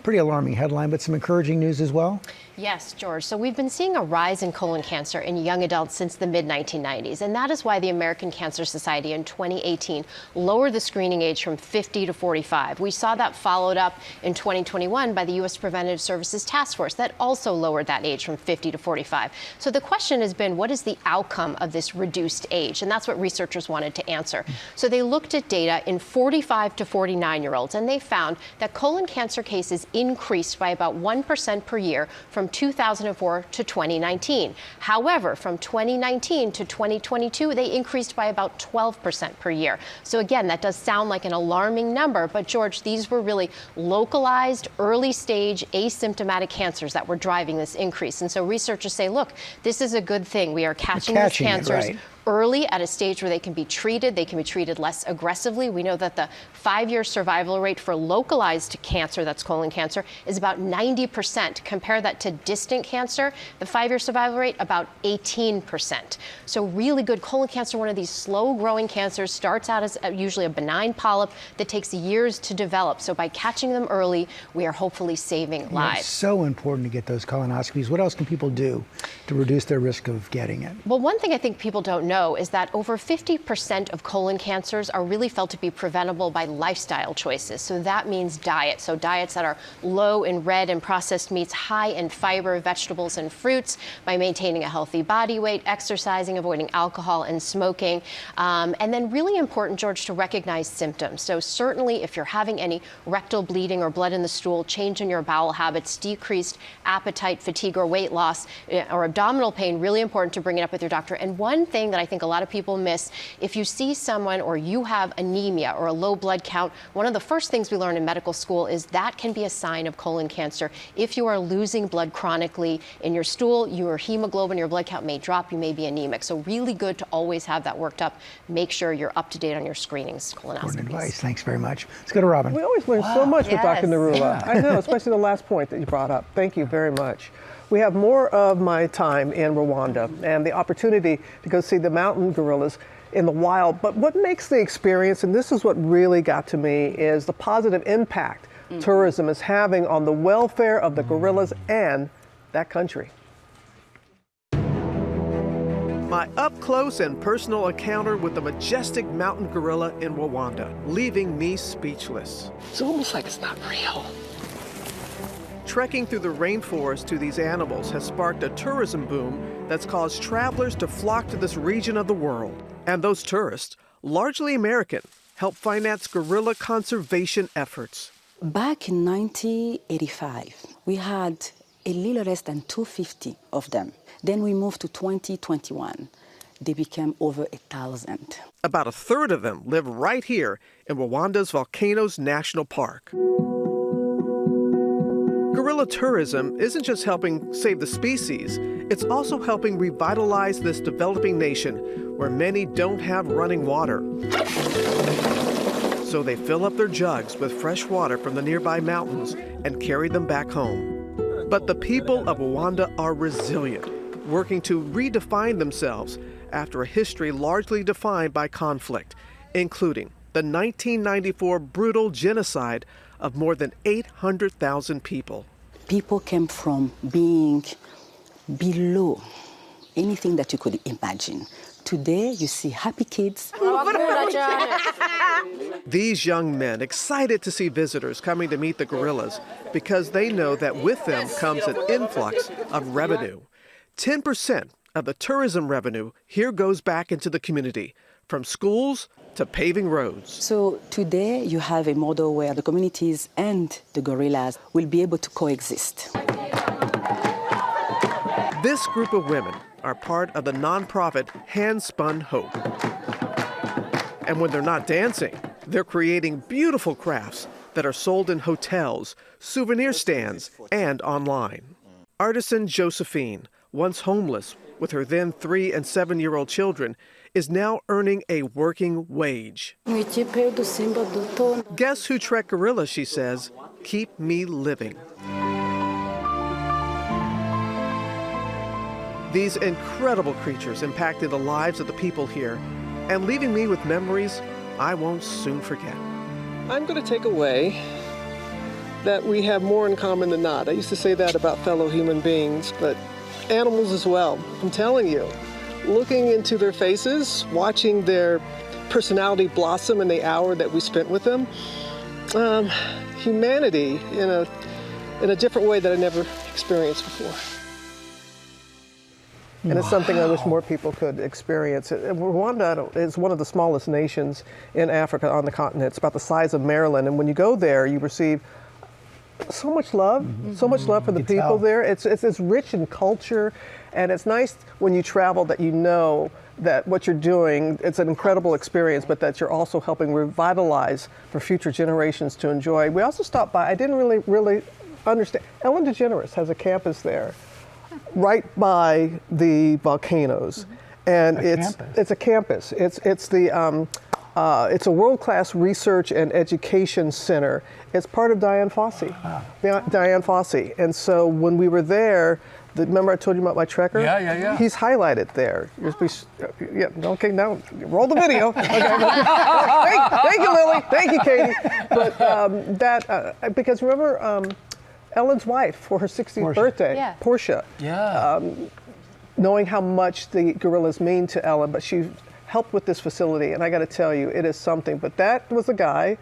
Pretty alarming headline, but some encouraging news as well. Yes, George. So we've been seeing a rise in colon cancer in young adults since the mid-1990s, and that is why the American Cancer Society in 2018 lowered the screening age from 50 to 45. We saw that followed up in 2021 by the U.S. Preventive Services Task Force that also lowered that age from 50 to 45. So the question has been, what is the outcome of this reduced age? And that's what researchers wanted to answer. So they looked at data in 45 to 49-year-olds, and they found that colon cancer cases increased by about 1% per year from 2004 to 2019. However, from 2019 to 2022, they increased by about 12% per year. So again, that does sound like an alarming number, but George, these were really localized, early stage, asymptomatic cancers that were driving this increase. And so researchers say, look, this is a good thing. We are catching these cancers early at a stage where they can be treated less aggressively. We know that the 5-year survival rate for localized cancer, that's colon cancer, is about 90%. Compare that to distant cancer, the 5-year survival rate, about 18%. So really good. Colon cancer, one of these slow-growing cancers, starts out as usually a benign polyp that takes years to develop. So by catching them early, we are hopefully saving lives. It's so important to get those colonoscopies. What else can people do to reduce their risk of getting it? Well, one thing I think people don't know is that over 50% of colon cancers are really felt to be preventable by lifestyle choices. So that means diet. So diets that are low in red and processed meats, high in fiber, vegetables, and fruits, by maintaining a healthy body weight, exercising, avoiding alcohol and smoking. And then really important, George, to recognize symptoms. So certainly if you're having any rectal bleeding or blood in the stool, change in your bowel habits, decreased appetite, fatigue, or weight loss, or abdominal pain, really important to bring it up with your doctor. And one thing that I think a lot of people miss, if you see someone or you have anemia or a low blood count, one of the first things we learn in medical school is that can be a sign of colon cancer. If you are losing blood chronically in your stool, your hemoglobin, your blood count may drop, you may be anemic. So really good to always have that worked up. Make sure you're up to date on your screenings, colonoscopies. Important advice. Thanks very much. Let's go to Robin. We always learn so much with Dr. Narula. I know, especially the last point that you brought up. Thank you very much. We have more of my time in Rwanda and the opportunity to go see the mountain gorillas in the wild. But what makes the experience, and this is what really got to me, is the positive impact tourism is having on the welfare of the gorillas and that country. My up-close and personal encounter with the majestic mountain gorilla in Rwanda, leaving me speechless. It's almost like it's not real. Trekking through the rainforest to these animals has sparked a tourism boom that's caused travelers to flock to this region of the world. And those tourists, largely American, help finance gorilla conservation efforts. Back in 1985, we had a little less than 250 of them. Then we moved to 2021. They became over 1,000. About a third of them live right here in Rwanda's Volcanoes National Park. Gorilla tourism isn't just helping save the species, it's also helping revitalize this developing nation where many don't have running water. So they fill up their jugs with fresh water from the nearby mountains and carry them back home. But the people of Rwanda are resilient, working to redefine themselves after a history largely defined by conflict, including the 1994 brutal genocide of more than 800,000 people. People came from being below anything that you could imagine. Today, you see happy kids. These young men excited to see visitors coming to meet the gorillas because they know that with them comes an influx of revenue. 10% of the tourism revenue here goes back into the community, from schools to paving roads. So today you have a model where the communities and the gorillas will be able to coexist. This group of women are part of the nonprofit Handspun Hope. And when they're not dancing, they're creating beautiful crafts that are sold in hotels, souvenir stands, and online. Artisan Josephine, once homeless with her then 3- and 7-year-old children, is now earning a working wage. Guess who trek gorillas, she says, keep me living. These incredible creatures impacted the lives of the people here and leaving me with memories I won't soon forget. I'm going to take away that we have more in common than not. I used to say that about fellow human beings, but animals as well. I'm telling you, looking into their faces, watching their personality blossom in the hour that we spent with them, humanity in a different way that I never experienced before. And it's something I wish more people could experience. Rwanda is one of the smallest nations in Africa on the continent. It's about the size of Maryland. And when you go there, you receive so much love, so much love for the people there. It's rich in culture. And it's nice when you travel that you know that what you're doing, it's an incredible experience, but that you're also helping revitalize for future generations to enjoy. We also stopped by, I didn't really understand, Ellen DeGeneres has a campus there, right by the volcanoes, and it's a campus. It's a world-class research and education center. It's part of Dian Fossey, Dian Fossey. And so when we were there, remember I told you about my trekker? Yeah. He's highlighted there. Okay, now roll the video. Okay. Thank you, Lily. Thank you, Katie. But because remember. Ellen's wife for her 60th birthday, Portia. Knowing how much the gorillas mean to Ellen, but she helped with this facility, and I got to tell you, it is something. But that was a guy,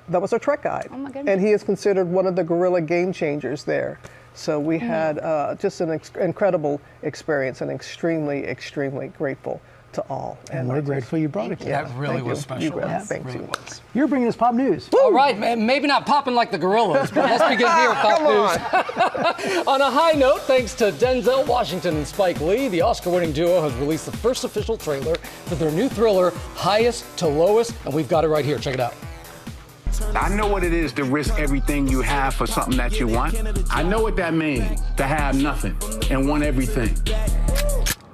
that was our trek guide. Oh my goodness. And he is considered one of the gorilla game changers there. So we had just an incredible experience and extremely, extremely grateful to all. And we're grateful you brought it. That really was special. Thank you. You're bringing us pop news. All right, maybe not popping like the gorillas, but let's begin here with pop news. On a high note, thanks to Denzel Washington and Spike Lee, the Oscar-winning duo has released the first official trailer for their new thriller, Highest to Lowest, and we've got it right here. Check it out. I know what it is to risk everything you have for something that you want. I know what that means, to have nothing and want everything.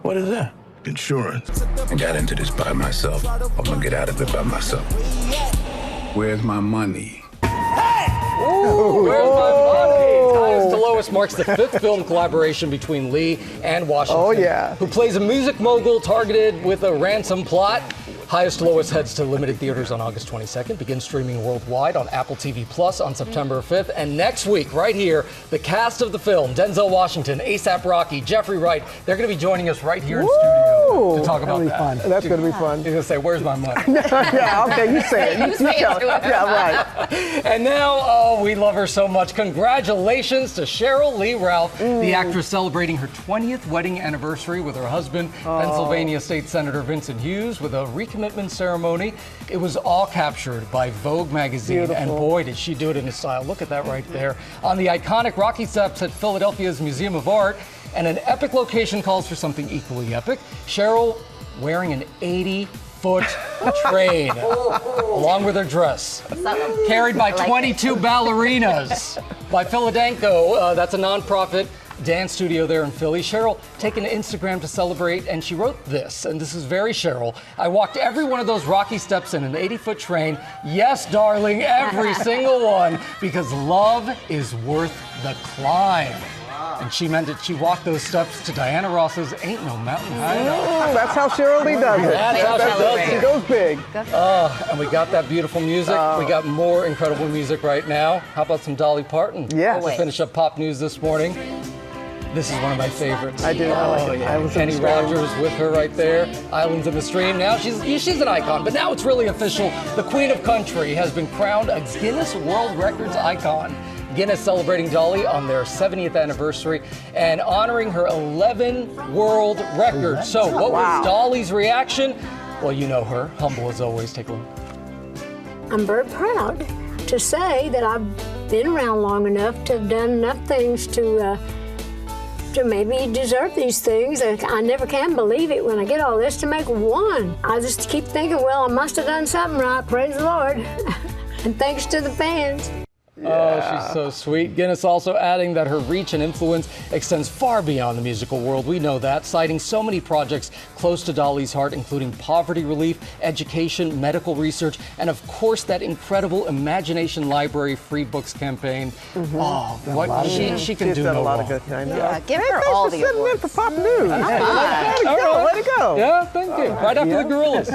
What is that? Insurance. I got into this by myself. I'm gonna get out of it by myself. Where's my money? Ooh, where's my money? Highest to Lowest marks the 5th film collaboration between Lee and Washington. Oh, yeah. Who plays a music mogul targeted with a ransom plot. Highest to Lowest heads to limited theaters on August 22nd, begins streaming worldwide on Apple TV Plus on September 5th. And next week, right here, the cast of the film, Denzel Washington, A$AP Rocky, Jeffrey Wright, they're going to be joining us right here in studio to talk about that. Fun. That's going to be fun. You're going to say, where's my money? Yeah, okay, you say it. You tell it. Yeah, right. And now, we love her so much. Congratulations to Cheryl Lee Ralph, the actress celebrating her 20th wedding anniversary with her husband, Pennsylvania State Senator Vincent Hughes, with a recommitment ceremony. It was all captured by Vogue magazine. Beautiful. And boy, did she do it in a style. Look at that right there. On the iconic Rocky steps at Philadelphia's Museum of Art. And an epic location calls for something equally epic. Cheryl wearing an 80-foot train along with her dress. Carried by 22 ballerinas by Philadanco. That's a nonprofit dance studio there in Philly. Cheryl taking to Instagram to celebrate, and she wrote this, and this is very Cheryl. I walked every one of those rocky steps in an 80-foot train. Yes, darling, every single one, because love is worth the climb. And she meant it. She walked those steps to Diana Ross's Ain't No Mountain High Enough. That's how Cheryl Lee does it. That's how she does it. She goes big. And we got that beautiful music. We got more incredible music right now. How about some Dolly Parton? Yes. We'll finish up pop news this morning. This is one of my favorites. I do. I like it. Yeah. Kenny Rogers with her right there. Islands in the Stream. Now she's an icon, but now it's really official. The Queen of Country has been crowned a Guinness World Records icon. Guinness celebrating Dolly on their 70th anniversary and honoring her 11 world records. So what was Dolly's reaction? Well, you know her, humble as always. Take a look. I'm very proud to say that I've been around long enough to have done enough things to maybe deserve these things. I never can believe it when I get all this to make one. I just keep thinking, well, I must have done something right, praise the Lord. And thanks to the fans. Yeah. Oh, she's so sweet. Guinness also adding that her reach and influence extends far beyond the musical world. We know that, citing so many projects close to Dolly's heart, including poverty relief, education, medical research, and of course that incredible Imagination Library free books campaign. Oh, what she can do no wrong. Yeah, give her all the awards. In for pop news. Let it go. Yeah, thank you. Right after the Gorillas.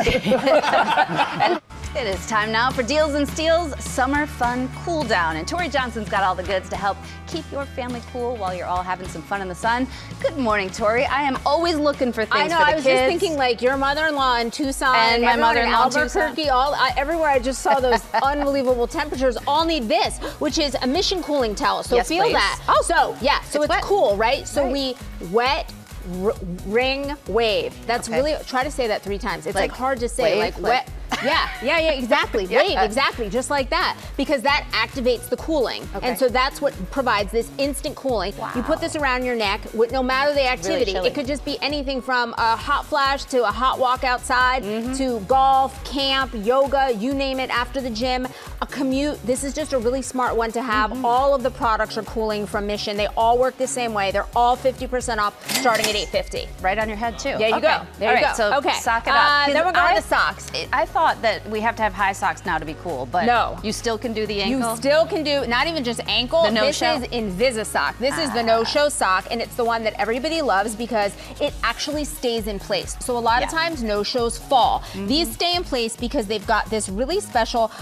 It is time now for Deals and Steals Summer Fun Cool Down. And Tori Johnson's got all the goods to help keep your family cool while you're all having some fun in the sun. Good morning, Tori. I am always looking for things for the kids. I was just thinking, like, your mother-in-law in Tucson and my mother-in-law in Albuquerque, everywhere I just saw those unbelievable temperatures, all need this, which is emission cooling towel. So feel that. Oh, so it's cool, right? So we wet, ring, wave. That's really, try to say that 3 times. It's like hard to say, like wet. Yeah, exactly. Wave, exactly, just like that, because that activates the cooling. And so that's what provides this instant cooling. Wow. You put this around your neck, no matter the activity. It could just be anything from a hot flash to a hot walk outside to golf, camp, yoga, you name it, after the gym, a commute. This is just a really smart one to have. All of the products are cooling from Mission. They all work the same way. They're all 50% off starting at $8.50. Right on your head, too. There you go. There you go. So sock it up. Then we're going to the socks. I thought that we have to have high socks now to be cool, but no, you still can do the ankle. You still can do not even just ankle. This is Invisa sock. This is the no-show sock, and it's the one that everybody loves because it actually stays in place. So a lot of times no-shows fall. These stay in place because they've got this really special.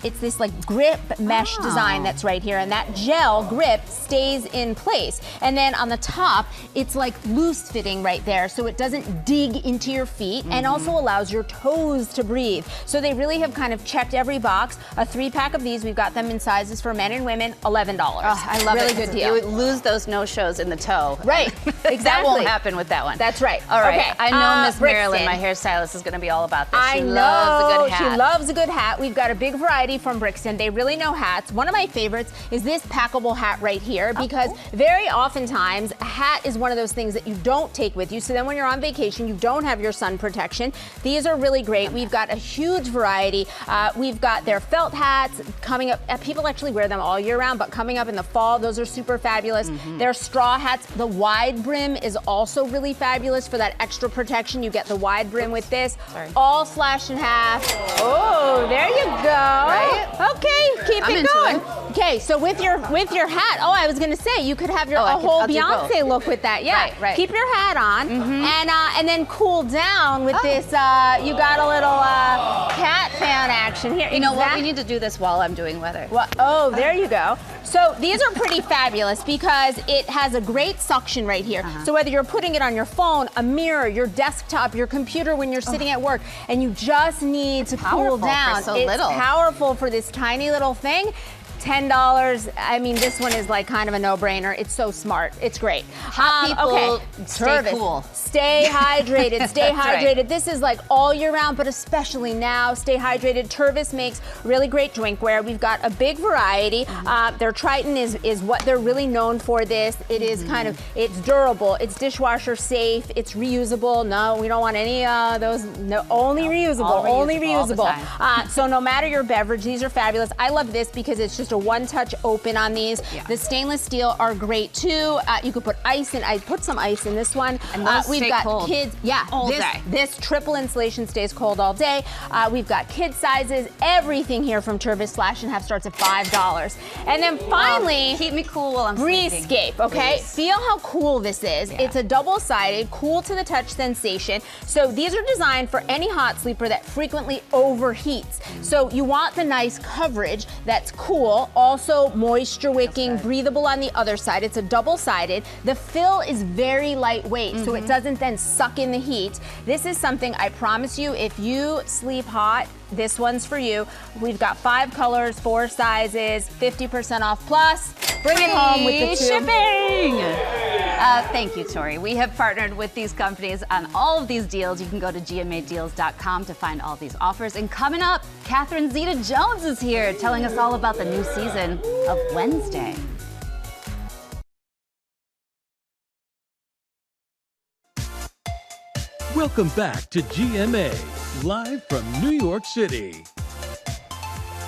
It's this like grip mesh design that's right here, and that gel grip stays in place. And then on the top, it's like loose fitting right there, so it doesn't dig into your feet, and also allows your toes to breathe. So they really have kind of checked every box. A 3-pack of these, we've got them in sizes for men and women, $11. Oh, I love it. Really good deal. You would lose those no-shows in the toe. Right, exactly. That won't happen with that one. That's right. All right. Okay. I know Miss Marilyn, my hairstylist, is going to be all about this. She loves a good hat. She loves a good hat. We've got a big variety from Brixton. They really know hats. One of my favorites is this packable hat right here because very oftentimes a hat is one of those things that you don't take with you. So then when you're on vacation, you don't have your sun protection. These are really great. We've got a huge variety. We've got their felt hats coming up. People actually wear them all year round, but coming up in the fall, those are super fabulous. Their straw hats. The wide brim is also really fabulous for that extra protection. You get the wide brim with this. All slashed in half. Oh, there you go. Right? Okay, keep it going. on. Okay, so with your hat, oh, I was gonna say you could have a whole Beyonce look with that. Yeah, right. Keep your hat on, and then cool down with this. You got a little cat fan action here. You know what? We need to do this while I'm doing weather. Well, oh, there you go. So these are pretty fabulous because it has a great suction right here. So whether you're putting it on your phone, a mirror, your desktop, your computer when you're sitting at work, and you just need to cool down. For so it's little. Powerful for this tiny little thing. $10. I mean, this one is like kind of a no-brainer. It's so smart. It's great. People stay cool. Stay hydrated. Stay That's hydrated. right. This is like all year round, but especially now. Stay hydrated. Tervis makes really great drinkware. We've got a big variety. Their Triton is what they're really known for. This. It is kind of, it's durable. It's dishwasher safe. It's reusable. No, we don't want any of those. No, only reusable. Only reusable. So no matter your beverage, these are fabulous. I love this because it's just a one-touch open on these. The stainless steel are great too. You could put ice in. I put some ice in this one. And those we've stay got cold kids. all day. This triple insulation stays cold all day. We've got kid sizes. Everything here from Tervis Slash and Have starts at $5. And then finally, keep me cool while I'm Breezescape. Okay, feel how cool this is. It's a double-sided, cool to the touch sensation. So these are designed for any hot sleeper that frequently overheats. So you want the nice coverage that's cool. Also moisture wicking, breathable on the other side. It's a double-sided. The fill is very lightweight, so it doesn't then suck in the heat. This is something I promise you, if you sleep hot, this one's for you. We've got 5 colors, 4 sizes, 50% off plus. Bring it home with the shipping. Thank you, Tori. We have partnered with these companies on all of these deals. You can go to gmadeals.com to find all these offers. And coming up, Catherine Zeta-Jones is here telling us all about the new season of Wednesday. Welcome back to GMA, live from New York City.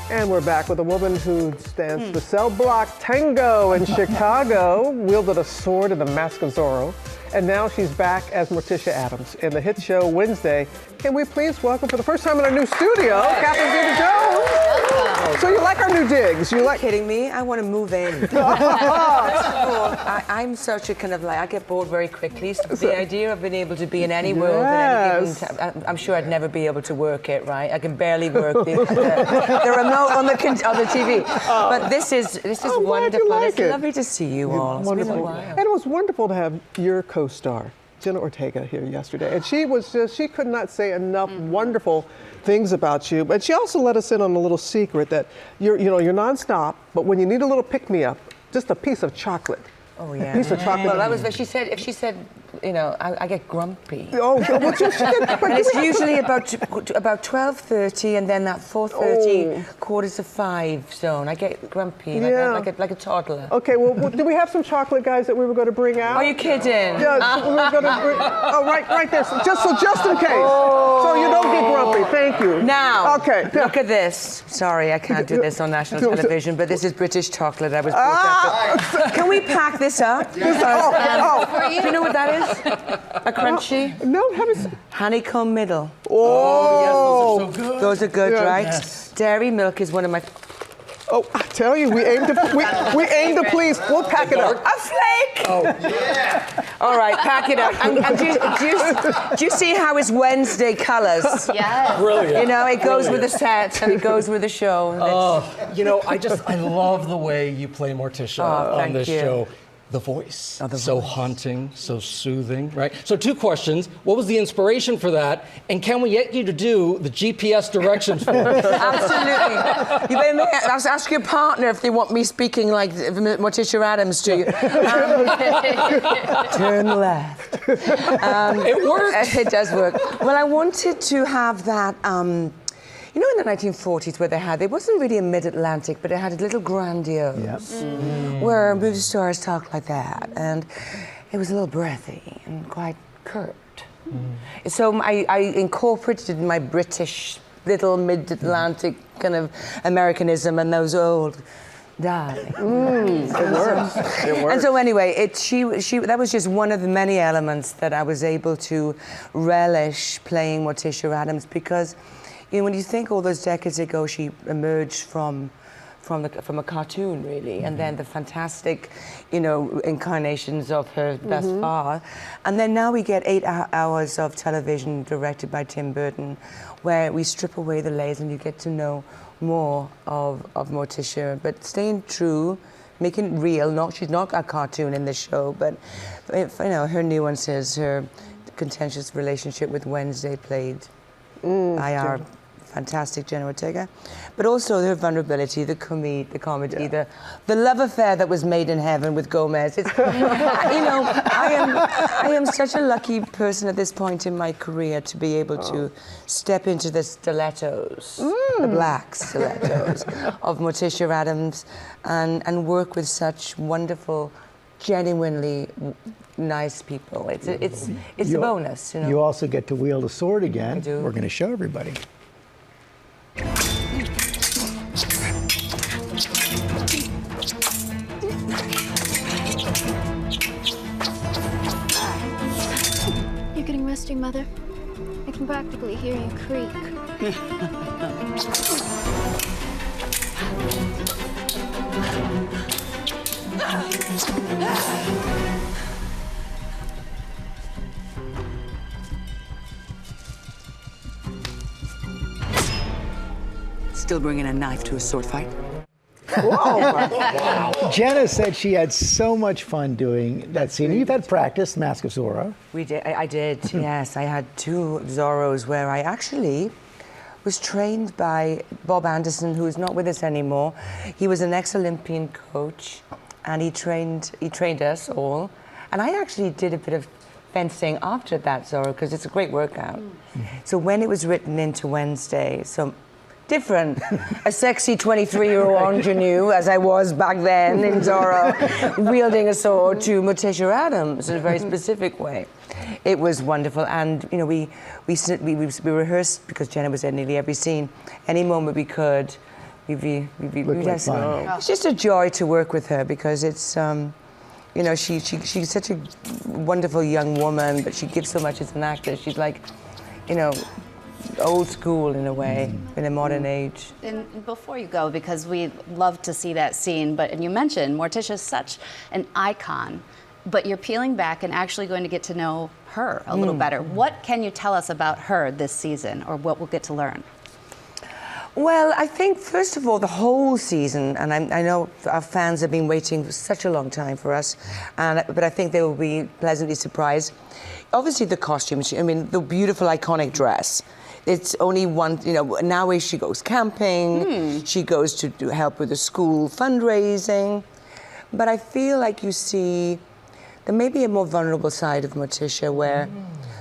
And we're back with a woman who danced the cell block tango in Chicago, wielded a sword in the Mask of Zorro, and now she's back as Morticia Addams in the hit show Wednesday. Can we please welcome for the first time in our new studio, Catherine Zeta-Jones? So you like our new digs? You like kidding me? I want to move in. I'm such a kind of like, I get bored very quickly. So the idea of being able to be in any world at any given time, I'm sure I'd never be able to work it, right? I can barely work the remote on the TV. But this is wonderful. Like it's lovely to see you all. It's been a while. And it was wonderful to have your co-star, Jenna Ortega, here yesterday. And she could not say enough wonderful things about you. But she also let us in on a little secret that you're nonstop, but when you need a little pick-me-up, just a piece of chocolate. Oh yeah. A piece of chocolate. Well, that was what she said. If she said, I get grumpy. Oh, well, and it's usually about 12:30, and then that 4:30, 4:45 zone. I get grumpy, like a toddler. Okay, well, do we have some chocolate, guys, that we were going to bring out? Are you kidding? Yeah, we were going to bring. Oh, right there. So just in case. So you don't get grumpy. Thank you. Now, okay. Look at this. Sorry, I can't do this on national television, but this is British chocolate. I was brought up with. Can we pack this up? Do you know what that is? A crunchy? No, haven't. Honeycomb middle. Oh, yes, those are so good. Those are good, right? Yes. Dairy milk is one of my. Oh, I tell you, we aim to please. We'll pack it up. A flake. Oh, yeah. All right, pack it up. And do you see how it's Wednesday colors? Yes. Brilliant. It goes with the set and it goes with the show. I love the way you play Morticia on this show. The voice, so haunting, so soothing, right? So 2 questions. What was the inspiration for that? And can we get you to do the GPS directions for us? Absolutely. You better ask your partner if they want me speaking like Morticia Addams to you. Turn left. It works. It does work. Well, I wanted to have that... in the 1940s where there wasn't really a mid-Atlantic, but it had a little grandiose, where movie stars talked like that. And it was a little breathy and quite curt. So I incorporated my British little mid-Atlantic kind of Americanism and those old darling. It works. And so anyway, that was just one of the many elements that I was able to relish playing Morticia Addams, because when you think all those decades ago she emerged from from a cartoon, really, and then the fantastic, incarnations of her thus far. And then now we get 8 hours of television directed by Tim Burton, where we strip away the layers and you get to know more of Morticia, but staying true, making it real. She's not a cartoon in the show, but her nuances, her contentious relationship with Wednesday, played by our fantastic Jenna Ortega, but also her vulnerability, the comedy, the love affair that was made in heaven with Gomez. It's, I am such a lucky person at this point in my career to be able to step into the stilettos, the black stilettos of Morticia Addams, and work with such wonderful, genuinely nice people. It's a bonus. You also get to wield a sword again. I do. We're going to show everybody. You're getting resty, Mother. I can practically hear you creak. Still bringing a knife to a sword fight? Whoa. Jenna said she had so much fun doing that scene. You've had practice, Mask of Zorro. We did. I did. Yes, I had 2 Zorros where I actually was trained by Bob Anderson, who is not with us anymore. He was an ex-Olympian coach, and he trained us all. And I actually did a bit of fencing after that Zorro because it's a great workout. So when it was written into Wednesday, so different, a sexy 23-year-old ingenue, as I was back then in Zorro, wielding a sword, to Morticia Addams in a very specific way. It was wonderful, and we rehearsed because Jenna was in nearly every scene. Any moment we could, it's just a joy to work with her because it's she's such a wonderful young woman, but she gives so much as an actor. She's like, old school in a way, in a modern age. And before you go, because we love to see that scene, and you mentioned Morticia's such an icon, but you're peeling back and actually going to get to know her a little better. What can you tell us about her this season, or what we'll get to learn? Well, I think, first of all, the whole season, and I know our fans have been waiting for such a long time for us, but I think they will be pleasantly surprised. Obviously, the costumes, the beautiful, iconic dress. It's only one, now she goes camping, she goes to help with the school fundraising. But I feel like you see there may be a more vulnerable side of Morticia where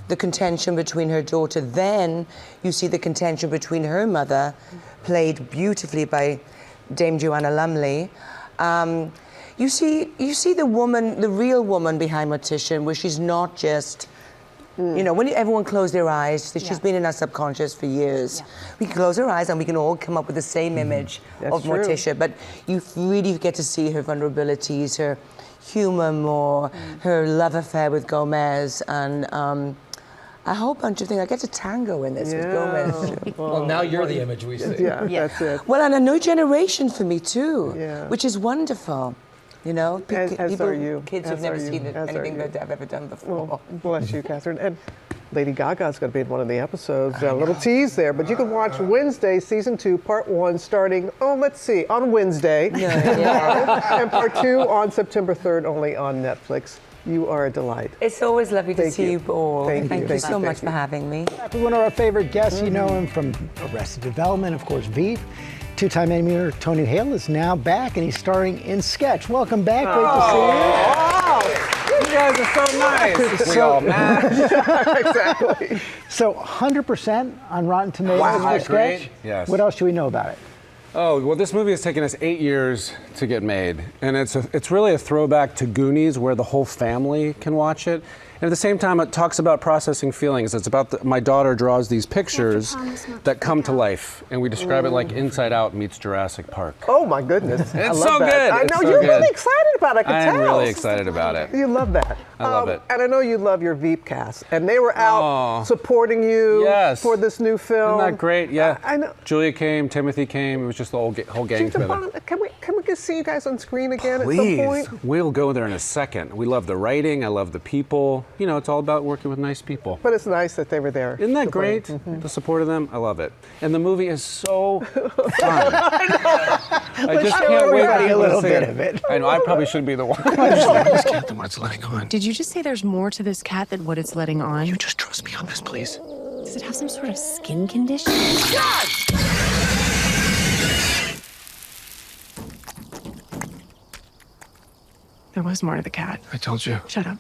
the contention between her daughter, then you see the contention between her mother, played beautifully by Dame Joanna Lumley. You see the woman, the real woman behind Morticia, where she's not just, when everyone closed their eyes, she's been in our subconscious for years. We can close our eyes and we can all come up with the same image of Morticia, but you really get to see her vulnerabilities, her humor more, her love affair with Gomez, and a whole bunch of things. I get to tango in this with Gomez. Well, now you're the image we see. Yeah, that's it. Well, and a new generation for me too, which is wonderful. As are you. Kids who've never seen anything that I've ever done before. Well, bless you, Catherine. And Lady Gaga's going to be in one of the episodes. A little tease there, but you can watch Wednesday, Season 2, Part 1, starting, on Wednesday, and Part 2 on September 3rd, only on Netflix. You are a delight. It's always lovely to see you all. Thank you so much for having me. One of our favorite guests, you know him from Arrested Development, of course, Veep. Two-time Emmy winner Tony Hale is now back, and he's starring in Sketch. Welcome back. Great to see you. You guys are so nice. We all match. Exactly. So 100% on Rotten Tomatoes for Sketch. Great. Yes. What else should we know about it? Oh, well, this movie has taken us 8 years to get made, and it's really a throwback to Goonies, where the whole family can watch it. And at the same time, it talks about processing feelings. It's about my daughter draws these pictures that come to life, and we describe it like Inside Out meets Jurassic Park. Oh my goodness. It's I love so that. good. I It's know so you're good. really excited about it. I can tell. I'm really excited about it. You love that. I love it. And I know you love your Veep cast, and they were out supporting you for this new film. Isn't that great? Yeah. I know. Julia came, Timothy came. It was just the whole gang together. Can we just see you guys on screen again Please. at some point? We'll go there in a second. We love the writing. I love the people. You know, it's all about working with nice people. But it's nice that they were there. Isn't that great? The support of them, I love it. And the movie is so fun. I just can't wait for a people little to see bit of it. I know, I probably should be the one. This cat than what it's letting on. Did you just say there's more to this cat than what it's letting on? You just trust me on this, please. Does it have some sort of skin condition? There was more to the cat. I told you. Shut up.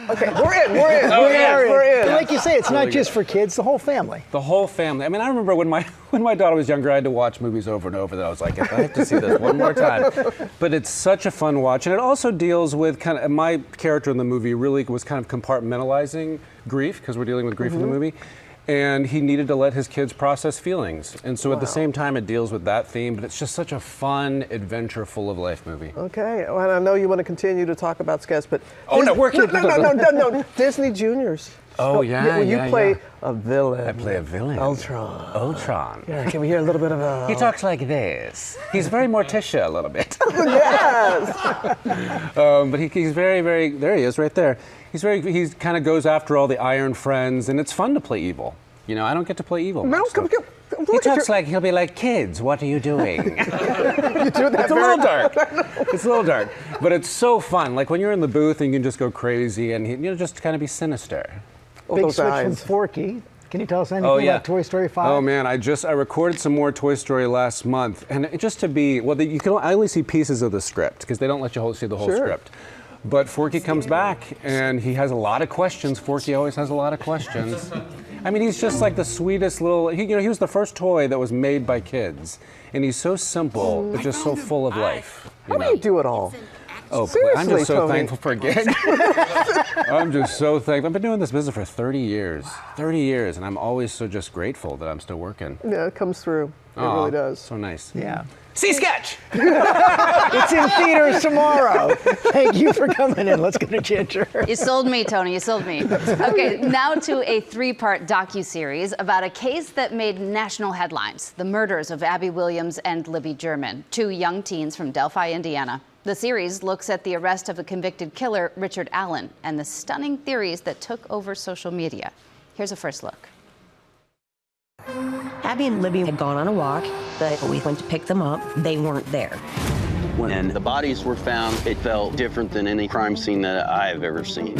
Okay, we're in. And like you say, it's not just for kids, the whole family. The whole family. I mean, I remember when my daughter was younger, I had to watch movies over and over. That I was like, I have to see this one more time. But it's such a fun watch, and it also deals with kind of my character in the movie really was kind of compartmentalizing grief because we're dealing with grief in the movie. And he needed to let his kids process feelings. And so at the same time, it deals with that theme, but it's just such a fun, adventure, full of life movie. Okay, well, I know you want to continue to talk about sketch, but... Oh, no, we're... No, Disney Juniors. Oh, yeah, you play a villain. I play a villain. Ultron. Yeah, can we hear a little bit of a... He talks like this. He's very Morticia a little bit. Yes! But he's very, very... There he is, right there. He kind of goes after all the Iron Friends, and it's fun to play evil. You know, I don't get to play evil. No, come. He talks like he'll be like, kids, what are you doing? You do that It's a little dark. It's a little dark, but it's so fun. Like when you're in the booth and you can just go crazy and just kind of be sinister. Big switch from Forky. Can you tell us anything about Toy Story 5? Oh man, I recorded some more Toy Story last month, and just to be I only see pieces of the script because they don't let you see the whole script. But Forky comes back, and he has a lot of questions. Forky always has a lot of questions. I mean, he's just like the sweetest little. He was the first toy that was made by kids, and he's so simple, but just so full of life. How do you do it all? Oh, seriously, I'm just so Tony. thankful for a gig. I'm just so thankful. I've been doing this business for 30 years. 30 years, and I'm always so just grateful that I'm still working. Yeah, it comes through. It really does. So nice. Yeah. See sketch! It's in theaters tomorrow. Thank you for coming in. Let's go to Ginger. You sold me, Tony. You sold me. Okay, now to a three-part docuseries about a case that made national headlines, the murders of Abby Williams and Libby German, two young teens from Delphi, Indiana. The series looks at the arrest of a convicted killer, Richard Allen, and the stunning theories that took over social media. Here's a first look. Abby and Libby had gone on a walk, but we went to pick them up. They weren't there. When the bodies were found, it felt different than any crime scene that I've ever seen.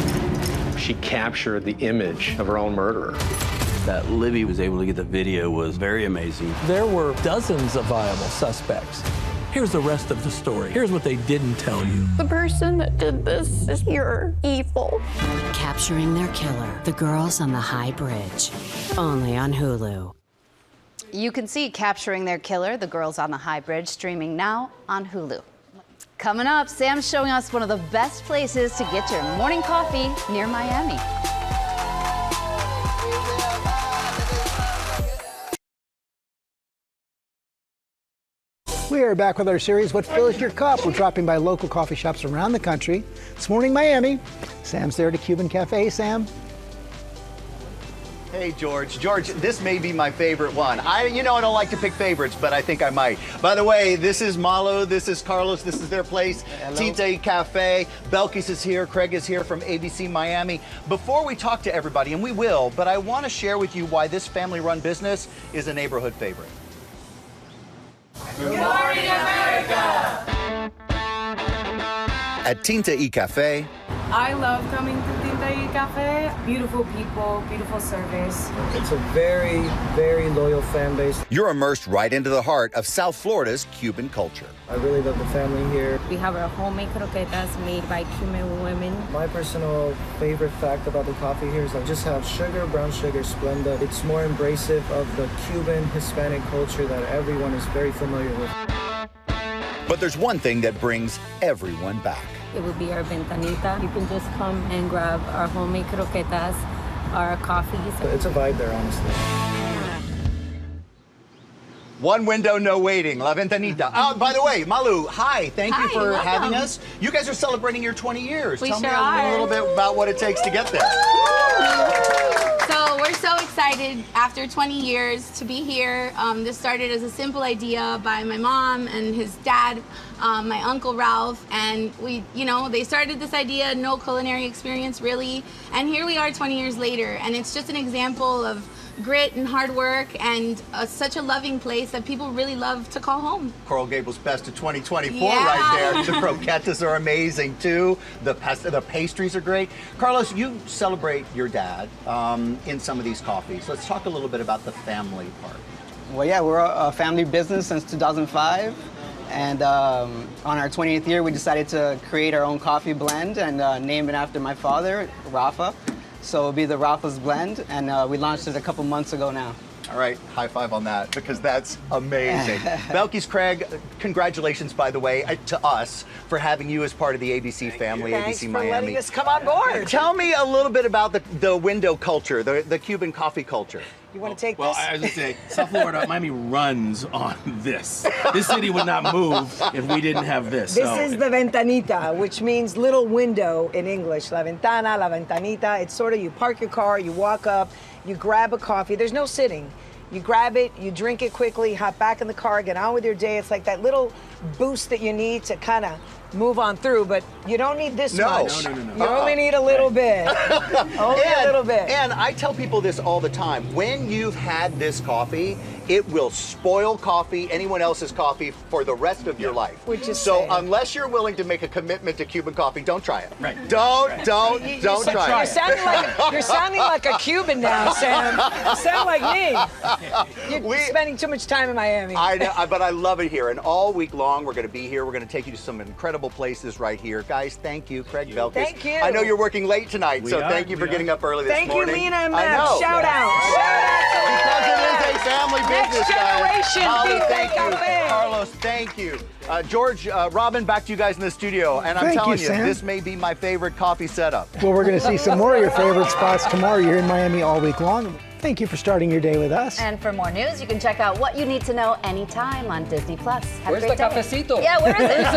She captured the image of her own murderer. That Libby was able to get the video was very amazing. There were dozens of viable suspects. Here's the rest of the story. Here's what they didn't tell you. The person that did this is pure evil. Capturing their killer, The Girls on the High Bridge, only on Hulu. You can see Capturing Their Killer, The Girls on the High Bridge, streaming now on Hulu. Coming up, Sam's showing us one of the best places to get your morning coffee near Miami. We are back with our series, What Fills Your Cup? We're dropping by local coffee shops around the country. This morning, Miami. Sam's there at a Cuban cafe. Sam? Hey, George. George, this may be my favorite one. I don't like to pick favorites, but I think I might. By the way, this is Malo, this is Carlos, this is their place, Tinta y Café. Belkis is here, Craig is here from ABC Miami. Before we talk to everybody, and we will, but I want to share with you why this family-run business is a neighborhood favorite. Good morning, America! At Tinta y Café, I love coming to Tinta y Café. Beautiful people, beautiful service. It's a very, very loyal fan base. you're immersed right into the heart of South Florida's Cuban culture. I really love the family here. We have our homemade croquetas made by Cuban women. My personal favorite fact about the coffee here is I just have sugar, brown sugar, Splenda. It's more embracive of the Cuban Hispanic culture that everyone is very familiar with. But there's one thing that brings everyone back. it would be our ventanita. You can just come and grab our homemade croquetas, our coffees. It's a vibe there, honestly. One window, no waiting. La Ventanita. By the way, Malu, hi. Thank you for having us. You guys are celebrating your 20 years. We Tell sure me are. a little bit about what it takes to get there. So we're so excited after 20 years to be here. This started as a simple idea by my mom and his dad, my uncle Ralph, and they started this idea, no culinary experience really, and here we are 20 years later, and it's just an example of grit and hard work and such a loving place that people really love to call home. Coral Gables Best of 2024 right there. The croquetas are amazing too. The pastries are great. Carlos, you celebrate your dad in some of these coffees. Let's talk a little bit about the family part. Well, yeah, we're a family business since 2005. And on our 20th year, we decided to create our own coffee blend and name it after my father, Rafa. So it'll be the Rafa's Blend, and we launched it a couple months ago now. All right, high five on that, because that's amazing. Belkis Craig, congratulations, by the way, to us for having you as part of the ABC family, Thanks ABC for Miami. letting us come on board. Tell me a little bit about the window culture, the Cuban coffee culture. You want to take well, this? I was going to say, South Florida, Miami runs on this. This city would not move if we didn't have this. This is the ventanita, which means little window in English. La ventana, la ventanita. It's sort of, you park your car, you walk up, you grab a coffee. There's no sitting. You grab it, you drink it quickly, hop back in the car, get on with your day. It's like that little boost that you need to kind of move on through, but you don't need this much. No. You only need a little bit. Only a little bit. And I tell people this all the time. When you've had this coffee, it will spoil anyone else's coffee for the rest of your life. So unless you're willing to make a commitment to Cuban coffee, don't try it. Right. Don't try it. You're sounding like a Cuban now, Sam. You sound like me. You're spending too much time in Miami. I know, but I love it here. And all week long, we're going to be here. We're going to take you to some incredible places right here. Guys, thank you. Craig Belkis. Thank you. I know you're working late tonight, so thank you for getting up early this morning. Thank you, Lena and I Matt. know. Shout out. Because it is a family business, Next generation. guys. Tinta y Thank you. Café. Carlos, thank you. George, Robin, back to you guys in the studio. And I'm Thank telling you, you, Sam. this may be my favorite coffee setup. Well, we're going to see some more of your favorite spots tomorrow. You're in Miami all week long. Thank you for starting your day with us. And for more news, you can check out What You Need to Know anytime on Disney+. Have Where's a great the day. cafecito? Yeah, where is it? Where is it?